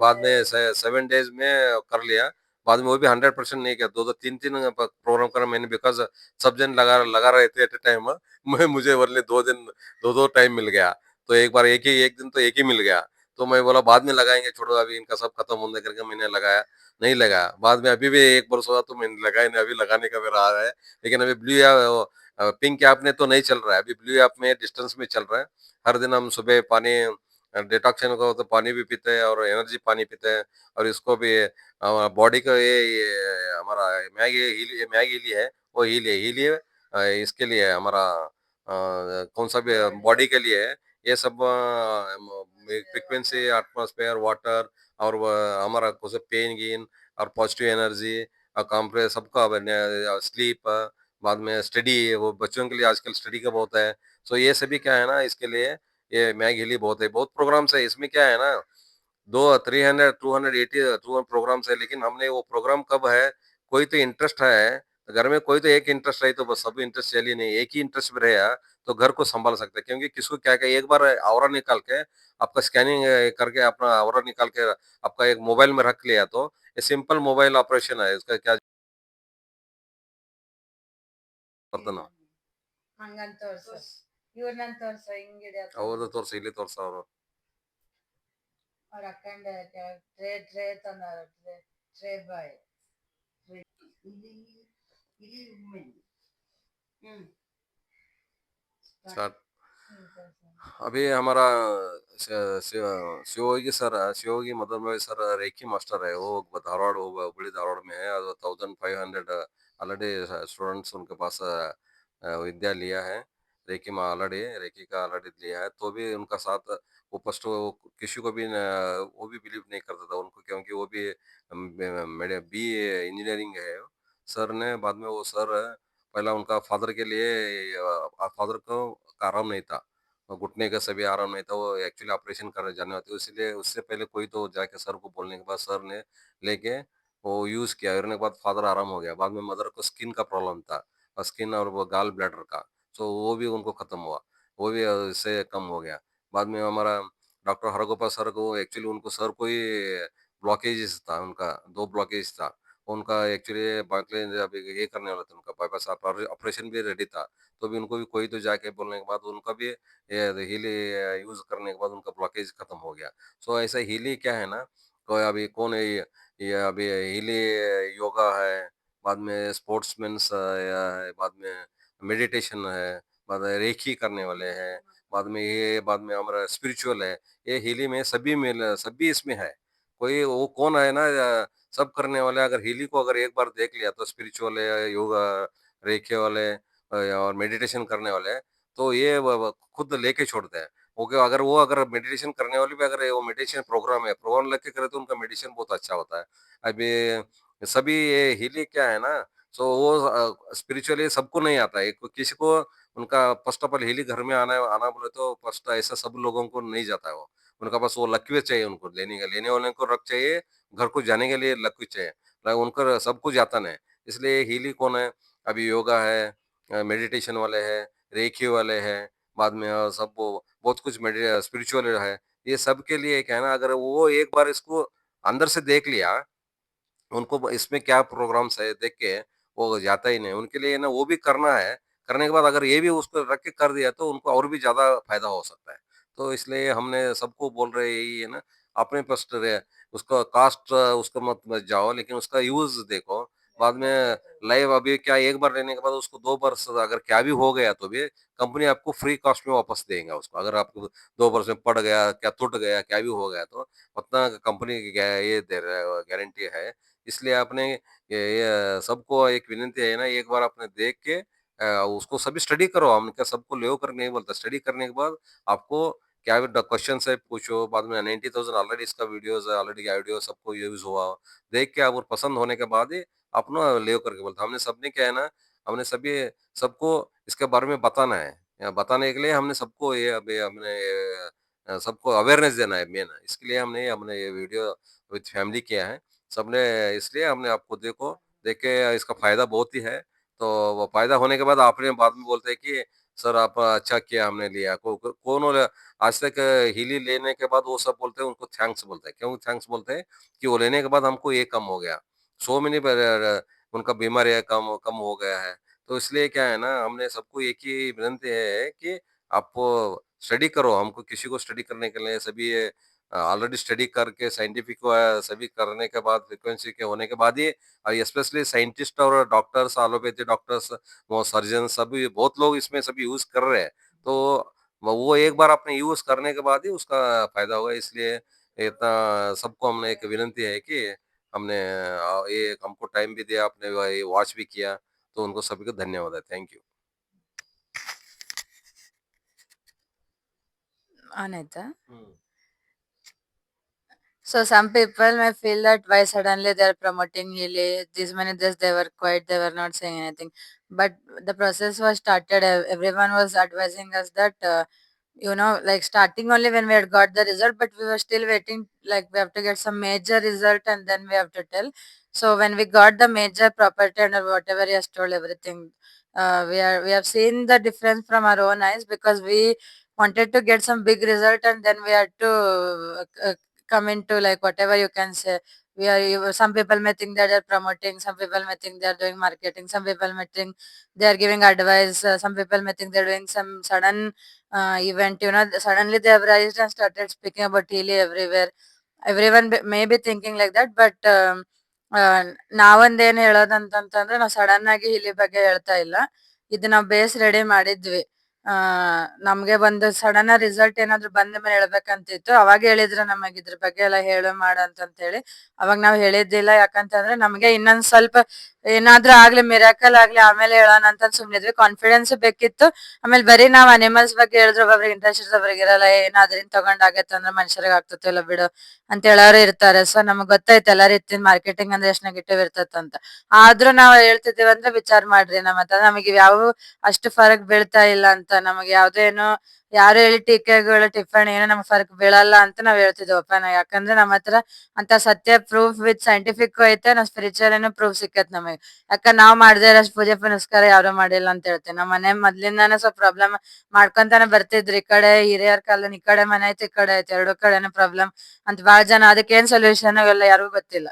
बाद में 7 डेज में कर लिया, बाद में वो भी 100% नहीं किया, 2-2 3-3 प्रोग्राम करा मैंने, बिकॉज सब जन लगा रहे थे एट ए टाइम, मैं मुझे बदले 2 दिन 2 टाइम मिल गया, तो एक दिन तो एक ही मिल गया, तो मैं बोला बाद में लगाएंगे, छोड़ो अभी इनका सब खत्म होने करके मैंने लगाया, नहीं लगा, बाद में अभी भी 1 वर्ष हुआ तो मैंने लगाया नहीं, अभी लगाने का मेरा आ रहा है, लेकिन अभी ब्लू या पिंक ऐप में तो नहीं चल रहा है, अभी ब्लू ऐप में डिस्टेंस में चल रहा है, हर दिन हम सुबह पानी डिटॉक्शन को तो पानी भी पीते हैं और एनर्जी पानी पीते हैं, और इसको भी बॉडी का ये हमारा मैगी हीली है, वो हीली है इसके लिए है हमारा कौन सा भी बॉडी के लिए है, ये सब फ्रीक्वेंसी एटमॉस्फेयर वाटर और हमारा कुछ पेन गेन और पॉजिटिव एनर्जी और कॉम्प्रेस सबका स्लीप, बाद में स्टडी, वो बच्चों के लिए आजकल स्टडी का बहुत है, सो ये सभी क्या है ना इसके लिए ये मैग हिली बहुत है, बहुत प्रोग्राम्स है, इसमें क्या है ना दो 300 280 200 प्रोग्राम्स है, लेकिन हमने वो प्रोग्राम कब है, कोई तो इंटरेस्ट है तो घर में कोई तो एक इंटरेस्ट रही तो बस सब इंटरेस्ट चलिए नहीं, एक ही इंटरेस्ट में रहा तो घर को संभाल सकते हैं, क्योंकि किसको क्या क्या एक बार आवरा निकाल के आपका स्कैनिंग करके अपना आवरा निकाल के आपका एक मोबाइल में रख लिया तो ये सिंपल मोबाइल ऑपरेशन है, इसका क्या ಬರ್ತಾನ ಹಂಗಂತ ತೋರ್ಸು ಇವ್ರನ್ನ ತೋರ್ಸು ಹಿಂಗ್ ಹಿಡಿಯತ್ತ ಅವ್ರದ್ದು ತೋರ್ಸ ಇಲ್ಲಿ ತೋರ್ಸ ಅವರು ಅವ್ರ ಅಕ್ಕಂಡ ಟ್ರೇ ಟ್ರೇ ತಂದಾರ ಟ್ರೇ ಟ್ರೇ ಬಾಯ್ ಇಲ್ಲಿ ಇಲ್ಲಿ ವುಮೆನ್ स्टार्ट अभी हमारा शिवयोगी सर शिवयोगी मदन भाई सर रेकी मास्टर है, वो धारवाड़ हुबली धारवाड़ में है, 1500 ऑलरेडी स्टूडेंट्स उनके पास विद्या लिया है। रेकी में ऑलरेडी रेकी का ऑलरेडी लिया है, तो भी उनका साथ वो फर्स्ट वो किसी को भी वो भी बिलीव नहीं करता था उनको, क्योंकि वो भी मेरे बी इंजीनियरिंग है। सर ने बाद में वो सर पहला उनका फादर के लिए फादर को आराम नहीं था, घुटने का सभी आराम नहीं था, वो एक्चुअली ऑपरेशन करने जाने वाले थे, इसलिए उससे पहले कोई तो जाके सर को बोलने के बाद सर ने लेके वो यूज़ किया, करने के बाद फादर आराम हो गया। बाद में मदर को स्किन का प्रॉब्लम था, स्किन और वो गाल ब्लैडर का, तो वो भी उनको खत्म हुआ, वो भी इससे कम हो गया। बाद में हमारा डॉक्टर हरगोपाल सर को एक्चुअली उनको सर को ही ब्लॉकेजेस था, उनका 2 ब्लॉकेज था। उनका एक्चुअली बाकले अभी ये करने वाला था, उनका बाईपास ऑपरेशन भी रेडी था। तो भी उनको भी कोई तो जाके बोलने के बाद उनका भी ये हीली यूज़ करने के बाद उनका ब्लॉकेज खत्म हो गया। सो ऐसा हीली क्या है ना, कोई अभी कौन है ये अभी हीली योगा है, बाद में स्पोर्ट्समैन्स या बाद में मेडिटेशन है, बाद में रेकी करने वाले हैं, बाद में हमारा स्पिरिचुअल है। ये हीली में सभी इसमें है। कोई वो कौन है ना सब करने वाले, अगर हीली को अगर एक बार देख लिया तो स्पिरिचुअल है, योगा, रेकी वाले और मेडिटेशन करने वाले हैं, तो ये खुद लेके छोड़ते हैं। ओके, अगर वो अगर मेडिटेशन करने वाले भी अगर वो मेडिटेशन प्रोग्राम लग के करे तो उनका मेडिटेशन बहुत अच्छा होता है। अभी सभी ये हीली क्या है ना, सो वो स्पिरिचुअली सबको नहीं आता है, किसी को उनका फर्स्ट ऑफ ऑल हीली घर में आना आना बोले तो फर्स्ट ऐसा सब लोगों को नहीं जाता है वो। उनका बस वो लकीर चाहिए, उनको लेने वाले को रख चाहिए, घर को जाने के लिए लकीर चाहिए, उनका सब कुछ आता नहीं। इसलिए हीली कौन है, अभी योगा है, मेडिटेशन वाले हैं, रेकी वाले हैं, बाद में सब वो बहुत कुछ स्पिरिचुअल है। ये सब के लिए क्या है ना, अगर वो एक बार इसको अंदर से देख लिया, उनको इसमें क्या प्रोग्राम्स है देख के वो जाता ही नहीं। उनके लिए ना वो भी करना है, करने के बाद अगर ये भी उसको रख के कर दिया तो उनको और भी ज़्यादा फ़ायदा हो सकता है। तो इसलिए हमने सबको बोल रहे यही है ना, अपने फर्स्ट रे उसका कॉस्ट उसको मत जाओ, लेकिन उसका यूज़ देखो। बाद में लाइव अभी क्या एक बार लेने के बाद उसको 2 वर्ष अगर क्या भी हो गया तो भी कंपनी आपको फ्री कॉस्ट में वापस देगा उसको। अगर आपको 2 वर्ष में पड़ गया, क्या टूट गया, क्या भी हो गया तो उतना कंपनी की ये दे रहा है गारंटी है। इसलिए आपने ये सबको एक विनंती है ना, एक बार आपने देख के उसको सभी स्टडी करो। हम क्या सबको ले कर नहीं बोलता, स्टडी करने के बाद आपको क्या क्वेश्चन है पूछो। बाद में 90,000 ऑलरेडी इसका वीडियोस है, ऑलरेडी ऑडियो सबको यूज हुआ, देख के आप और पसंद होने के बाद ही अपना ले करके बोलता। हमने सबने क्या है ना, हमने सभी सबको इसके बारे में बताना है, या बताने के लिए हमने सबको ये अभी हमने सबको अवेयरनेस देना है मेन, इसके लिए हमने हमने ये वीडियो विद फैमिली किया है सबने। इसलिए हमने आपको देख के इसका फ़ायदा बहुत ही है। तो वो फ़ायदा होने के बाद आपने बाद में बोलते हैं कि सर आप अच्छा किया हमने लिया। कौन और आज तक हीली लेने के बाद वो सब बोलते हैं, उनको थैंक्स बोलते हैं। क्यों थैंक्स बोलते हैं? कि वो लेने के बाद हमको ये कम हो गया। सो मेनी उनका बीमारियाँ कम कम हो गया है। तो इसलिए क्या है ना, हमने सबको एक ही विनंती है कि आप स्टडी करो। हमको किसी को स्टडी करने के लिए सभी ऑलरेडी स्टडी करके साइंटिफिक सभी करने के बाद फ्रीक्वेंसी के होने के बाद ही, और स्पेशली साइंटिस्ट और डॉक्टर्स, एलोपैथी डॉक्टर्स, वो सर्जन सभी बहुत लोग इसमें सभी यूज कर रहे हैं। तो वो एक बार आपने यूज करने के बाद ही उसका फायदा होगा। इसलिए इतना सबको हमने एक विनंती है कि हमने ये हमको टाइम भी दिया, आपने ये वॉच भी किया, तो उनको सभी को धन्यवाद है। Thank you. On ಆಯ್ತಾ? So some people may feel that why suddenly they are promoting Healy. These many days they were quiet, they were not saying anything. But the process was started. Everyone was advising us that like starting only when we had got the result, but we were still waiting. Like we have to get some major result and then we have to tell. So when we got the major property and whatever he has told everything, we have seen the difference from our own eyes because we wanted to get some big result and then we had to come into like whatever you can say. Some people may think that they're promoting, some people may think they're doing marketing, some people may think they're giving advice, some people may think they're doing some sudden event. Suddenly they have raised and started speaking about Healy everywhere. Everyone may be thinking like that, but ನಾವೊಂದೇನ್ ಹೇಳೋದಂತಂತಂದ್ರೆ ನಾವು sudden ಆಗಿ ಇಲ್ಲಿ ಬಗ್ಗೆ ಹೇಳ್ತಾ ಇಲ್ಲ. ಇದು ನಾವು base ready ಮಾಡಿದ್ವಿ. ನಮ್ಗೆ ಒಂದು ಸಡನ್ ರಿಸಲ್ಟ್ ಏನಾದ್ರು ಬಂದ ಮೇಲೆ ಹೇಳ್ಬೇಕಂತಿತ್ತು. ಅವಾಗ ಹೇಳಿದ್ರು ನಮಗ್ ಇದ್ರ ಬಗ್ಗೆ ಎಲ್ಲ ಹೇಳು ಮಾಡು ಅಂತಂತ ಹೇಳಿ. ಅವಾಗ ನಾವ್ ಹೇಳಿದ್ದಿಲ್ಲ. ಯಾಕಂತಂದ್ರೆ ನಮ್ಗೆ ಇನ್ನೊಂದ್ ಸ್ವಲ್ಪ ಏನಾದ್ರೂ ಆಗ್ಲಿ ಮಿರಾಕಲ್ ಆಗ್ಲಿ ಆಮೇಲೆ ಹೇಳೋಣ ಅಂತ ಸುಮ್ನಿದ್ವಿ. ಕಾನ್ಫಿಡೆನ್ಸ್ ಬೇಕಿತ್ತು. ಆಮೇಲೆ ಬರೀ ನಾವ್ ಅನಿಮಲ್ಸ್ ಬಗ್ಗೆ ಹೇಳಿದ್ರೆ ಒಬ್ಬೊಬ್ರಿಗೆ ಇಂಟ್ರೆಸ್ಟ್ ಇರ್ತದೆ, ಒಬ್ರಿಗೆ ಇರಲ್ಲ. ಏನಾದ್ರಿಂದ ತಗೊಂಡ್ ಆಗತ್ತೆ ಅಂದ್ರೆ ಮನುಷ್ಯರಿಗೆ ಆಗ್ತದೆ ಇಲ್ಲ ಬಿಡು ಅಂತ ಹೇಳೋರು ಇರ್ತಾರೆ. ಸೊ ನಮಗ್ ಗೊತ್ತೈತೆ ಎಲ್ಲಾ ರೀತಿ ಮಾರ್ಕೆಟಿಂಗ್ ಅಂದ್ರೆ ಎಷ್ಟ್ ನೆಗೆಟಿವ್ ಇರ್ತದಂತ. ಆದ್ರೂ ನಾವ್ ಹೇಳ್ತಿದೀವಿ ಅಂದ್ರೆ ವಿಚಾರ ಮಾಡ್ರಿ ನಮ್ಮ ಹತ್ರ. ನಮಗೆ ಯಾವ ಅಷ್ಟು ಫರಕ್ ಬೀಳ್ತಾ ಇಲ್ಲ ಅಂತ. ನಮಗೆ ಯಾವ್ದೇನು ಯಾರು ಹೇಳಿ ಟೀಕೆಗಳು ಟಿಪ್ಪಣಿ ಏನೋ ನಮ್ಗೆ ಫರಕ್ ಬೀಳಲ್ಲ ಅಂತ ನಾವ್ ಹೇಳ್ತಿದ್ವಪ್ಪ. ಯಾಕಂದ್ರೆ ನಮ್ಮ ಹತ್ರ ಅಂತ ಸತ್ಯ ಪ್ರೂಫ್ ವಿತ್ ಸೈಂಟಿಫಿಕ್ ಐತೆ, ನಾವ್ ಸ್ಪಿರಿಚುವಲ್ ಏನೋ ಪ್ರೂಫ್ ಸಿಕ್ಕತ್ ನಮಗೆ. ಯಾಕಂದ್ರೆ ನಾವ್ ಮಾಡದೇ ಇರೋಷ್ಟು ಪೂಜೆ ಪುನಸ್ಕಾರ ಯಾರು ಮಾಡಿಲ್ಲ ಅಂತ ಹೇಳ್ತೀನಿ. ನಮ್ಮ ಮನೆ ಮೊದ್ಲಿಂದಾನೇ ಸ್ವಲ್ಪ ಪ್ರಾಬ್ಲಮ್ ಮಾಡ್ಕೊಂತಾನೆ ಬರ್ತಿದ್ರು. ಈ ಕಡೆ ಹಿರಿಯರ್ ಕಾಲನ್ ಈ ಕಡೆ ಮನೆ ಐತಿ, ಈ ಕಡೆ ಐತಿ, ಎರಡು ಕಡೆನೂ ಪ್ರಾಬ್ಲಮ್ ಅಂತ ಬಾಳ ಜನ. ಅದಕ್ಕೆ ಏನ್ ಸೊಲ್ಯೂಷನ್ ಎಲ್ಲ ಯಾರಿಗೂ ಗೊತ್ತಿಲ್ಲ.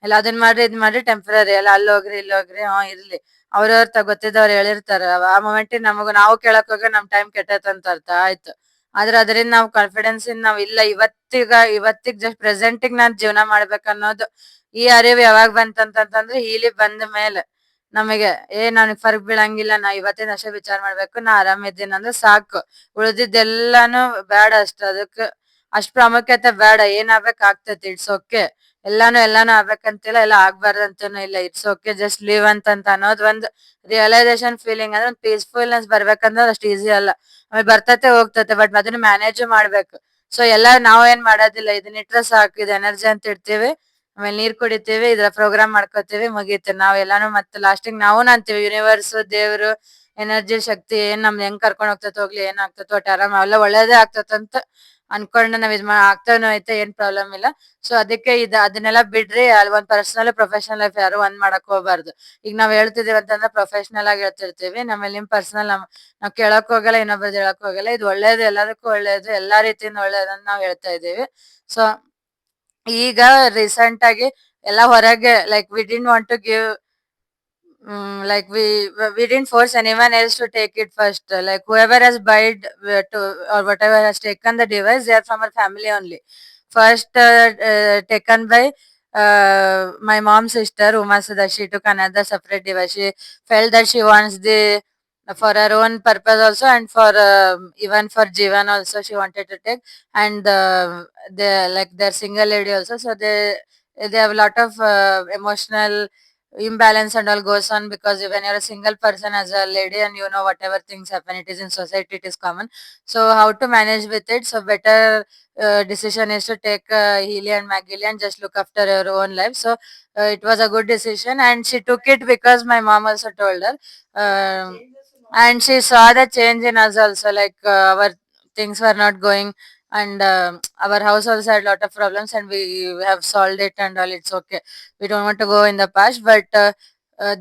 ಎಲ್ಲ ಅದನ್ ಮಾಡ್ರಿ ಇದ್ ಮಾಡ್ರಿ ಟೆಂಪ್ರರಿ, ಎಲ್ಲ ಅಲ್ಲಿ ಹೋಗ್ರಿ ಇಲ್ಲಿ ಹೋಗ್ರಿ, ಇರ್ಲಿ ಅವ್ರವ್ರ ಗೊತ್ತಿದ್ದವ್ರು ಹೇಳಿರ್ತಾರ. ಆ ಮೊಮೆಂಟಿಗೆ ನಮಗ ನಾವು ಕೇಳಕ್ ಹೋಗ ನಮ್ ಟೈಮ್ ಕೆಟ್ಟೈತ್ ಅಂತ ಅರ್ಥ ಆಯ್ತು. ಆದ್ರೆ ಅದರಿಂದ ನಾವು ಕಾನ್ಫಿಡೆನ್ಸ್ ಇಂದ ನಾವ್ ಇಲ್ಲ ಇವತ್ತಿಗ್ ಜಸ್ಟ್ ಪ್ರೆಸೆಂಟಿಗ್ ನಾನ್ ಜೀವನ ಮಾಡ್ಬೇಕ್ ಅನ್ನೋದು ಈ ಅರಿವು ಯಾವಾಗ ಬಂತಂತಂದ್ರೆ ಇಲ್ಲಿ ಬಂದ ಮೇಲೆ ನಮಗೆ ನನಗ್ ಫರ್ಕ್ ಬೀಳಂಗಿಲ್ಲ, ನಾ ಇವತ್ತಿನ ಅಷ್ಟೇ ವಿಚಾರ ಮಾಡ್ಬೇಕು, ನಾ ಆರಾಮ್ ಇದ್ದೀನಿ ಅಂದ್ರೆ ಸಾಕು. ಉಳ್ದಿದ್ದೆಲ್ಲಾನು ಬ್ಯಾಡ ಅಷ್ಟ. ಅದಕ್ ಅಷ್ಟ್ ಪ್ರಾಮುಖ್ಯತೆ ಬೇಡ. ಏನ್ ಆಗ್ಬೇಕ್ ಆಗ್ತೈತಿ, ಇಟ್ಸ್ ಓಕೆ. ಎಲ್ಲಾನು ಆಗ್ಬೇಕಂತಿಲ್ಲ, ಎಲ್ಲ ಆಗ್ಬಾರ್ದಂತನೂ ಇಲ್ಲ. ಇಟ್ಸ್ ಓಕೆ, ಜಸ್ಟ್ ಲೀವ್ ಅಂತ ಅನ್ನೋದ್ ಒಂದ್ ರಿಯಲೈಸೇಷನ್ ಫೀಲಿಂಗ್ ಅಂದ್ರೆ ಒಂದ್ ಪೀಸ್ಫುಲ್ನೆಸ್ ಬರ್ಬೇಕಂದ್ರೆ ಅಷ್ಟ್ ಈಸಿ ಅಲ್ಲ. ಆಮೇಲೆ ಬರ್ತತೆ ಹೋಗ್ತತೆ, ಬಟ್ ಅದನ್ನ ಮ್ಯಾನೇಜ್ ಮಾಡ್ಬೇಕು. ಸೊ ಎಲ್ಲಾ ನಾವ್ ಏನ್ ಮಾಡೋದಿಲ್ಲ, ಇದನ್ನ ಇಟ್ರೆ ಸಾಕು, ಇದು ಎನರ್ಜಿ ಅಂತ ಇಡ್ತೀವಿ, ಆಮೇಲೆ ನೀರ್ ಕುಡಿತೀವಿ, ಇದ್ರ ಪ್ರೋಗ್ರಾಮ್ ಮಾಡ್ಕೋತೀವಿ, ಮುಗೀತು. ನಾವ್ ಎಲ್ಲಾನು ಮತ್ತೆ ಲಾಸ್ಟಿಗೆ ನಾವು ಅಂತೀವಿ ಯೂನಿವರ್ಸ್, ದೇವ್ರು, ಎನರ್ಜಿ, ಶಕ್ತಿ ಏನ್ ನಮ್ಗೆ ಹೆಂಗ್ ಕರ್ಕೊಂಡ್ ಹೋಗ್ತೈತೆ ಹೋಗ್ಲಿ, ಏನ್ ಆಗ್ತೈತೋ ಒಟ್ಟು ಆರಾಮ ಎಲ್ಲ ಒಳ್ಳೇದೇ ಆಗ್ತದಂತ ಅನ್ಕೊಂಡು ನಾವ್ ಆಗ್ತಾನೂ ಐತೆ, ಏನ್ ಪ್ರಾಬ್ಲಮ್ ಇಲ್ಲ. ಸೊ ಅದಕ್ಕೆ ಅದನ್ನೆಲ್ಲ ಬಿಡ್ರಿ. ಅಲ್ಲಿ ಒಂದ್ ಪರ್ಸನಲ್ ಪ್ರೊಫೆಷನಲ್ ಲೈಫ್ ಯಾರು ಒಂದ್ ಮಾಡಕ್ ಹೋಗ್ಬಾರ್ದು. ಈಗ ನಾವ್ ಹೇಳ್ತಿದೀವಿ ಅಂತಂದ್ರೆ ಪ್ರೊಫೆಷನಲ್ ಆಗಿ ಹೇಳ್ತಿರ್ತೀವಿ, ನಮ್ಮಲ್ಲಿ ನಿಮ್ ಪರ್ಸನಲ್ ನಾವ್ ಕೇಳಕ್ ಹೋಗಲ್ಲ, ಇನ್ನೊಬ್ರದ್ದು ಹೇಳಕ್ ಹೋಗಲ್ಲ. ಇದು ಒಳ್ಳೇದು, ಎಲ್ಲದಕ್ಕೂ ಒಳ್ಳೇದು, ಎಲ್ಲಾ ರೀತಿಯಿಂದ ಒಳ್ಳೇದಂತ ನಾವ್ ಹೇಳ್ತಾ ಇದೀವಿ. ಸೊ ಈಗ ರೀಸೆಂಟ್ ಆಗಿ ಎಲ್ಲ ಹೊರಗೆ like we didn't want to give like we didn't force anyone else to take it first. Like whoever has buyed to or whatever has taken the device, they are from our family only. First taken by my mom's sister Uma Sudha. She took another separate device. She felt that she wants the for her own purpose also, and for even for Jivan also she wanted to take. And they like they're single lady also, so they have a lot of emotional imbalance and all goes on, because when you're a single person as a lady and you know whatever things happen, it is in society, it is common. So how to manage with it? So better decision is to take Healy and Magili and just look after your own life. So it was a good decision, and she took it because my mom also told her. And she saw the change in us also, like our things were not going, and our house also had a lot of problems, and we have solved it and all. It's okay, we don't want to go in the past, but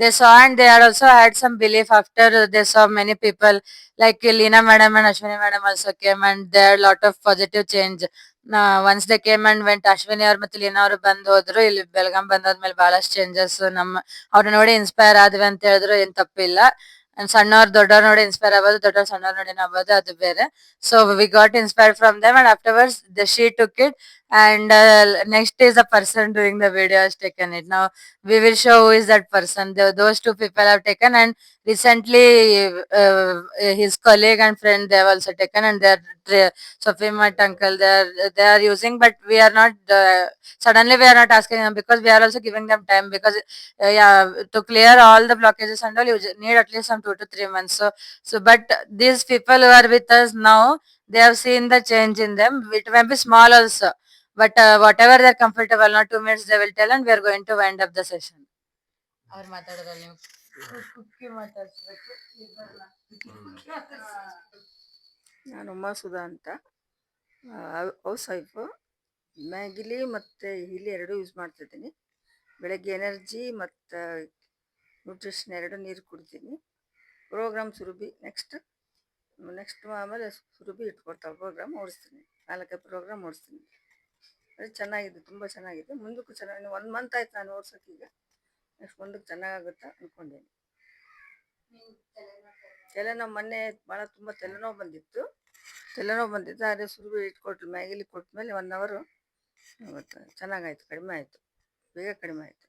they saw, and they had also had some belief after they saw many people like Leena madam and Ashwini madam also came, and there had a lot of positive change. Once they came and went, Ashwini ಅವ್ರ ಮತ್ತೆ ಲೀನಾ ಅವರು ಬಂದ್ ಹೋದ್ರು. ಇಲ್ಲಿ ಬೆಳಗಾಂ ಬಂದಾದ್ಮೇಲೆ ಬಹಳಷ್ಟು changes ಅವ್ರ ನೋಡಿ ಇನ್ಸ್ಪೈರ್ ಆದ್ವಿ ಅಂತ ಹೇಳಿದ್ರು ಏನ್ ತಪ್ಪಿಲ್ಲ. ಸಣ್ಣವ್ರು ದೊಡ್ಡವ್ರು ನೋಡಿ ಇನ್ಸ್ಪೈರ್ ಆಗ್ಬೋದು, ದೊಡ್ಡವ್ರು ಸಣ್ಣವ್ರು ನೋಡಿ ಆಗ್ಬೋದು, ಅದು ಬೇರೆ. So we got inspired from dum, and afterwards she took it. And next is the person doing the video has taken it. Now we will show who is that person. Those two people have taken, and recently his colleague and friend they have also taken, and they're Sophie Mat uncle they are using, but we are not suddenly we are not asking them, because we are also giving them time, because yeah, to clear all the blockages and all you need at least some 2 to 3 months. So but these people who are with us now, they have seen the change in them. It may be small also, but whatever they're comfortable, not 2 minutes they will tell, and we are going to wind up the session. ಅವ್ರು ಮಾತಾಡೋದ್ರಲ್ಲಿ ನೀವು ಕುಕ್ಕಿ ಮಾತಾಡ್ಸ್ಬೇಕು. ನಾನು ಉಮಾ ಸುಧಾ ಅಂತ, house wife. ಮ್ಯಾಗಿಲಿ ಮತ್ತು ಇಲ್ಲಿ ಎರಡೂ use ಮಾಡ್ತಿದ್ದೀನಿ. ಬೆಳಗ್ಗೆ energy ಮತ್ತು ನ್ಯೂಟ್ರಿಷನ್ ಎರಡು ನೀರು ಕುಡ್ತೀನಿ. ಪ್ರೋಗ್ರಾಮ್ ಸುರಭಿ ನೆಕ್ಸ್ಟ್ ಆಮೇಲೆ ಸುರಭಿ ಇಟ್ಕೊಡ್ತಾಳೆ. ಪ್ರೋಗ್ರಾಮ್ ಓಡಿಸ್ತೀನಿ, 4 ಪ್ರೋಗ್ರಾಮ್ ಓಡಿಸ್ತೀನಿ. ಅದು ಚೆನ್ನಾಗಿದೆ, ತುಂಬ ಚೆನ್ನಾಗಿದೆ. ಮುಂದಕ್ಕೂ ಚೆನ್ನಾಗಿ 1 ಮಂತ್ ಆಯ್ತು ನಾನು ಓಡ್ಸೋಕ್ಕೀಗ. ನೆಕ್ಸ್ಟ್ ಮುಂದಕ್ಕೆ ಚೆನ್ನಾಗಾಗುತ್ತಾ ಅಂದ್ಕೊಂಡೇನಿ. ತಲೆನೋವು ಮೊನ್ನೆ ಭಾಳ ತುಂಬ ತಲೆನೋವು ಬಂದಿತ್ತು. ಆದರೆ ಸುರಭಿ ಇಟ್ಕೊಟ್ಲು, ಮ್ಯಾಗಿಲಿ ಕೊಟ್ಮೇಲೆ 1 ಅವರು ಇವತ್ತು ಚೆನ್ನಾಗಾಯ್ತು, ಕಡಿಮೆ ಆಯಿತು, ಬೇಗ ಕಡಿಮೆ ಆಯಿತು.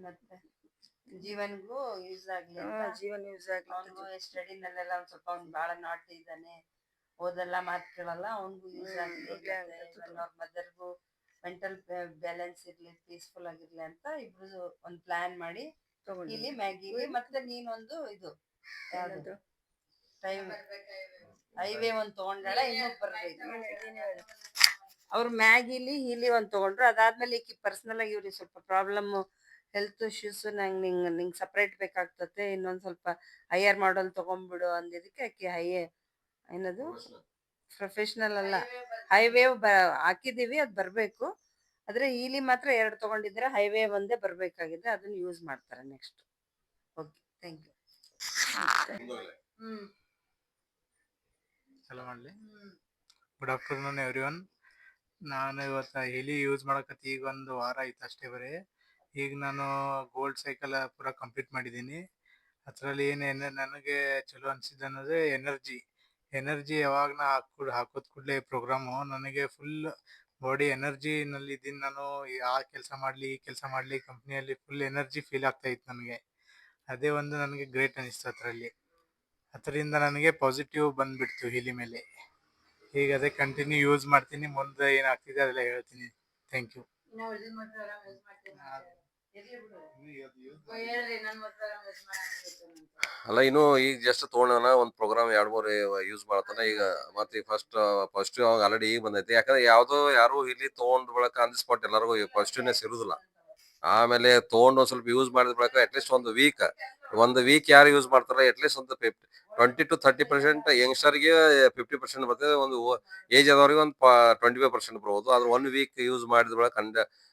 ಮತ್ತೆ ಜೀವನ್ಗೂ ಯೂಸ್ ಆಗ್ಲಿ, ಜೀವನ ಯೂಸ್ ಆಗಲಿ. ಅವನು ಸ್ಟಡಿನಲ್ಲೆಲ್ಲ ಒಂದ್ ಸ್ವಲ್ಪ ಅವ್ನು ಬಹಳ ನಾಟಿ ಇದ್ದಾನೆ, ಓದೆಲ್ಲ ಮಾತು ಕೇಳಲ್ಲ, ಅವನಿಗೂ ಯೂಸ್ ಆಗ್ಲಿ. ಅವ್ರ ಮದರ್ಗೂ ಮೆಂಟಲ್ ಬ್ಯಾಲೆನ್ಸ್ ಇರ್ಲಿ, ಪೀಸ್ಫುಲ್ ಆಗಿರ್ಲಿ ಅಂತ ಇಬ್ರು ಒಂದ್ ಪ್ಲಾನ್ ಮಾಡಿ ಇಲ್ಲಿ ಮ್ಯಾಗಿಲಿ ಮತ್ತೆ ನೀನೊಂದು ಇದು ಯಾವ್ದು ಹೈವೇ ಒಂದ್ ತಗೊಂಡಾಳ, ಇನ್ನೂ ಬರ್ಬೇಕು. ಅವ್ರು ಮ್ಯಾಗಿಲಿ ಇಲ್ಲಿ ಒಂದ್ ತಗೊಂಡ್ರು. ಅದಾದ್ಮೇಲೆ ಈಕಿ ಪರ್ಸನಲ್ ಆಗಿ ಇವ್ರಿಗೆ ಸ್ವಲ್ಪ ಪ್ರಾಬ್ಲಮ್, ಹೆಲ್ತ್ ಇಶ್ಯೂಸ್, ನಿಂಗ್ ಸಪ್ರೇಟ್ ಬೇಕಾಗ್ತತೆ, ಇನ್ನೊಂದ್ ಸ್ವಲ್ಪ ಹೈಯರ್ ಮಾಡಲ್ ತಗೊಂಡ್ಬಿಡು ಅಂದಿದ್ದಕ್ಕೆ ಆಕಿ ಏನದು ಪ್ರೊಫೆಷನಲ್ ಅಲ್ಲ, ಹೈವೇ ಹಾಕಿದೀವಿ, ಅದ್ ಬರ್ಬೇಕು. ಆದ್ರೆ ಇಲ್ಲಿ ಮಾತ್ರ 2 ತಗೊಂಡಿದ್ರೆ ಹೈವೇ ಒಂದೇ ಬರ್ಬೇಕಾಗಿದೆ, ಅದನ್ನ ಯೂಸ್ ಮಾಡ್ತಾರೆ ನೆಕ್ಸ್ಟ್. Okay, thank you. ಚಲೋ ಮಾಡಲಿ. Good afternoon everyone. ನಾನು ಇವತ್ತು ಹೀಲಿ ಯೂಸ್ ಮಾಡಕತ್ತಿ ಈಗ 1 ವಾರ ಆಯ್ತು ಅಷ್ಟೇ ಬರೀ. ಈಗ ನಾನು ಗೋಲ್ಡ್ ಸೈಕಲ್ ಪೂರ ಕಂಪ್ಲೀಟ್ ಮಾಡಿದ್ದೀನಿ. ಅದರಲ್ಲಿ ಏನೇನು ನನಗೆ ಚಲೋ ಅನಿಸಿದ್ದು ಅನ್ನೋದು ಎನರ್ಜಿ ಯಾವಾಗ ನಾ ಹಾಕೋದ್ ಕೂಡಲೇ ಪ್ರೋಗ್ರಾಮು ನನಗೆ ಫುಲ್ ಬಾಡಿ ಎನರ್ಜಿನಲ್ಲಿ ಇದ್ದೀನಿ. ನಾನು ಆ ಕೆಲಸ ಮಾಡಲಿ ಈ ಕೆಲಸ ಮಾಡಲಿ ಕಂಪ್ನಿಯಲ್ಲಿ ಫುಲ್ ಎನರ್ಜಿ ಫೀಲ್ ಆಗ್ತಾ ಇತ್ತು ನನಗೆ. ಅದೇ ಒಂದು ನನಗೆ ಗ್ರೇಟ್ ಅನಿಸ್ತು ಅದರಿಂದ ನನಗೆ ಪಾಸಿಟಿವ್ ಬಂದುಬಿಡ್ತು ಹೀಲಿ ಮೇಲೆ. ಈಗ ಅದೇ ಕಂಟಿನ್ಯೂ ಯೂಸ್ ಮಾಡ್ತೀನಿ, ಮುಂದೆ ಏನಾಗ್ತಿದೆ ಅದೆಲ್ಲ ಹೇಳ್ತೀನಿ. Thank you. ಅಲ್ಲ, ಇನ್ನು ಈಗ ಜಸ್ಟ್ ತೊಗೊಂಡನ ಒಂದ್ ಪ್ರೋಗ್ರಾಮ್ 2-3 ಯೂಸ್ ಮಾಡತಾನ. ಈಗ ಮತ್ತೆ ಫಸ್ಟ್ ಅವಾಗ ಆಲ್ರೆಡಿ ಈಗ ಬಂದೈತಿ. ಯಾಕಂದ್ರೆ ಯಾರು ಇಲ್ಲಿ ತೊಗೊಂಡ್ ಬಳಕ ಆನ್ ದಿ ಸ್ಪಾಟ್ ಎಲ್ಲರಿಗೂ ಪಾಸಿಟಿವ್ನೆಸ್ ಇರುದಿಲ್ಲ. ಆಮೇಲೆ ತೊಗೊಂಡು ಒಂದ್ ಸ್ವಲ್ಪ ಯೂಸ್ ಮಾಡಿದ ಬಳಕ ಅಟ್ಲೀಸ್ಟ್ ಒಂದು ವೀಕ್ ಯಾರು ಯೂಸ್ ಮಾಡ್ತಾರ, ಅಟ್ಲೀಸ್ಟ್ ಒಂದು 20 to 30% ಯಂಗ್ಸ್ಟರ್ಗೆ 50% ಬರ್ತದೆ. ಒಂದು ಏಜ್ ಆದವ್ರಿಗೆ ಒಂದು 25% ಬರ್ಬೋದು. ಆದ್ರೆ 1 ವೀಕ್ ಯೂಸ್ ಮಾಡಿದ ಬಳಕ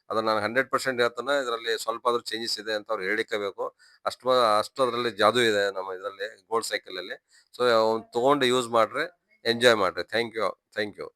ಅದನ್ನ ನಾನು 100% ಹೇಳ್ತಾನೆ, ಇದರಲ್ಲಿ ಸ್ವಲ್ಪ ಆದ್ರೂ ಚೇಂಜಸ್ ಇದೆ ಅಂತ ಅವ್ರು ಹೇಳಿಕಬೇಕು. ಅಷ್ಟು ಅದರಲ್ಲಿ ಜಾದು ಇದೆ ನಮ್ಮ ಇದರಲ್ಲಿ ಗೋಲ್ಡ್ ಸೈಕಲ್ ಅಲ್ಲಿ. ಸೊ ತಗೊಂಡು ಯೂಸ್ ಮಾಡ್ರೆ, ಎಂಜಾಯ್ ಮಾಡ್ರಿ. Thank you.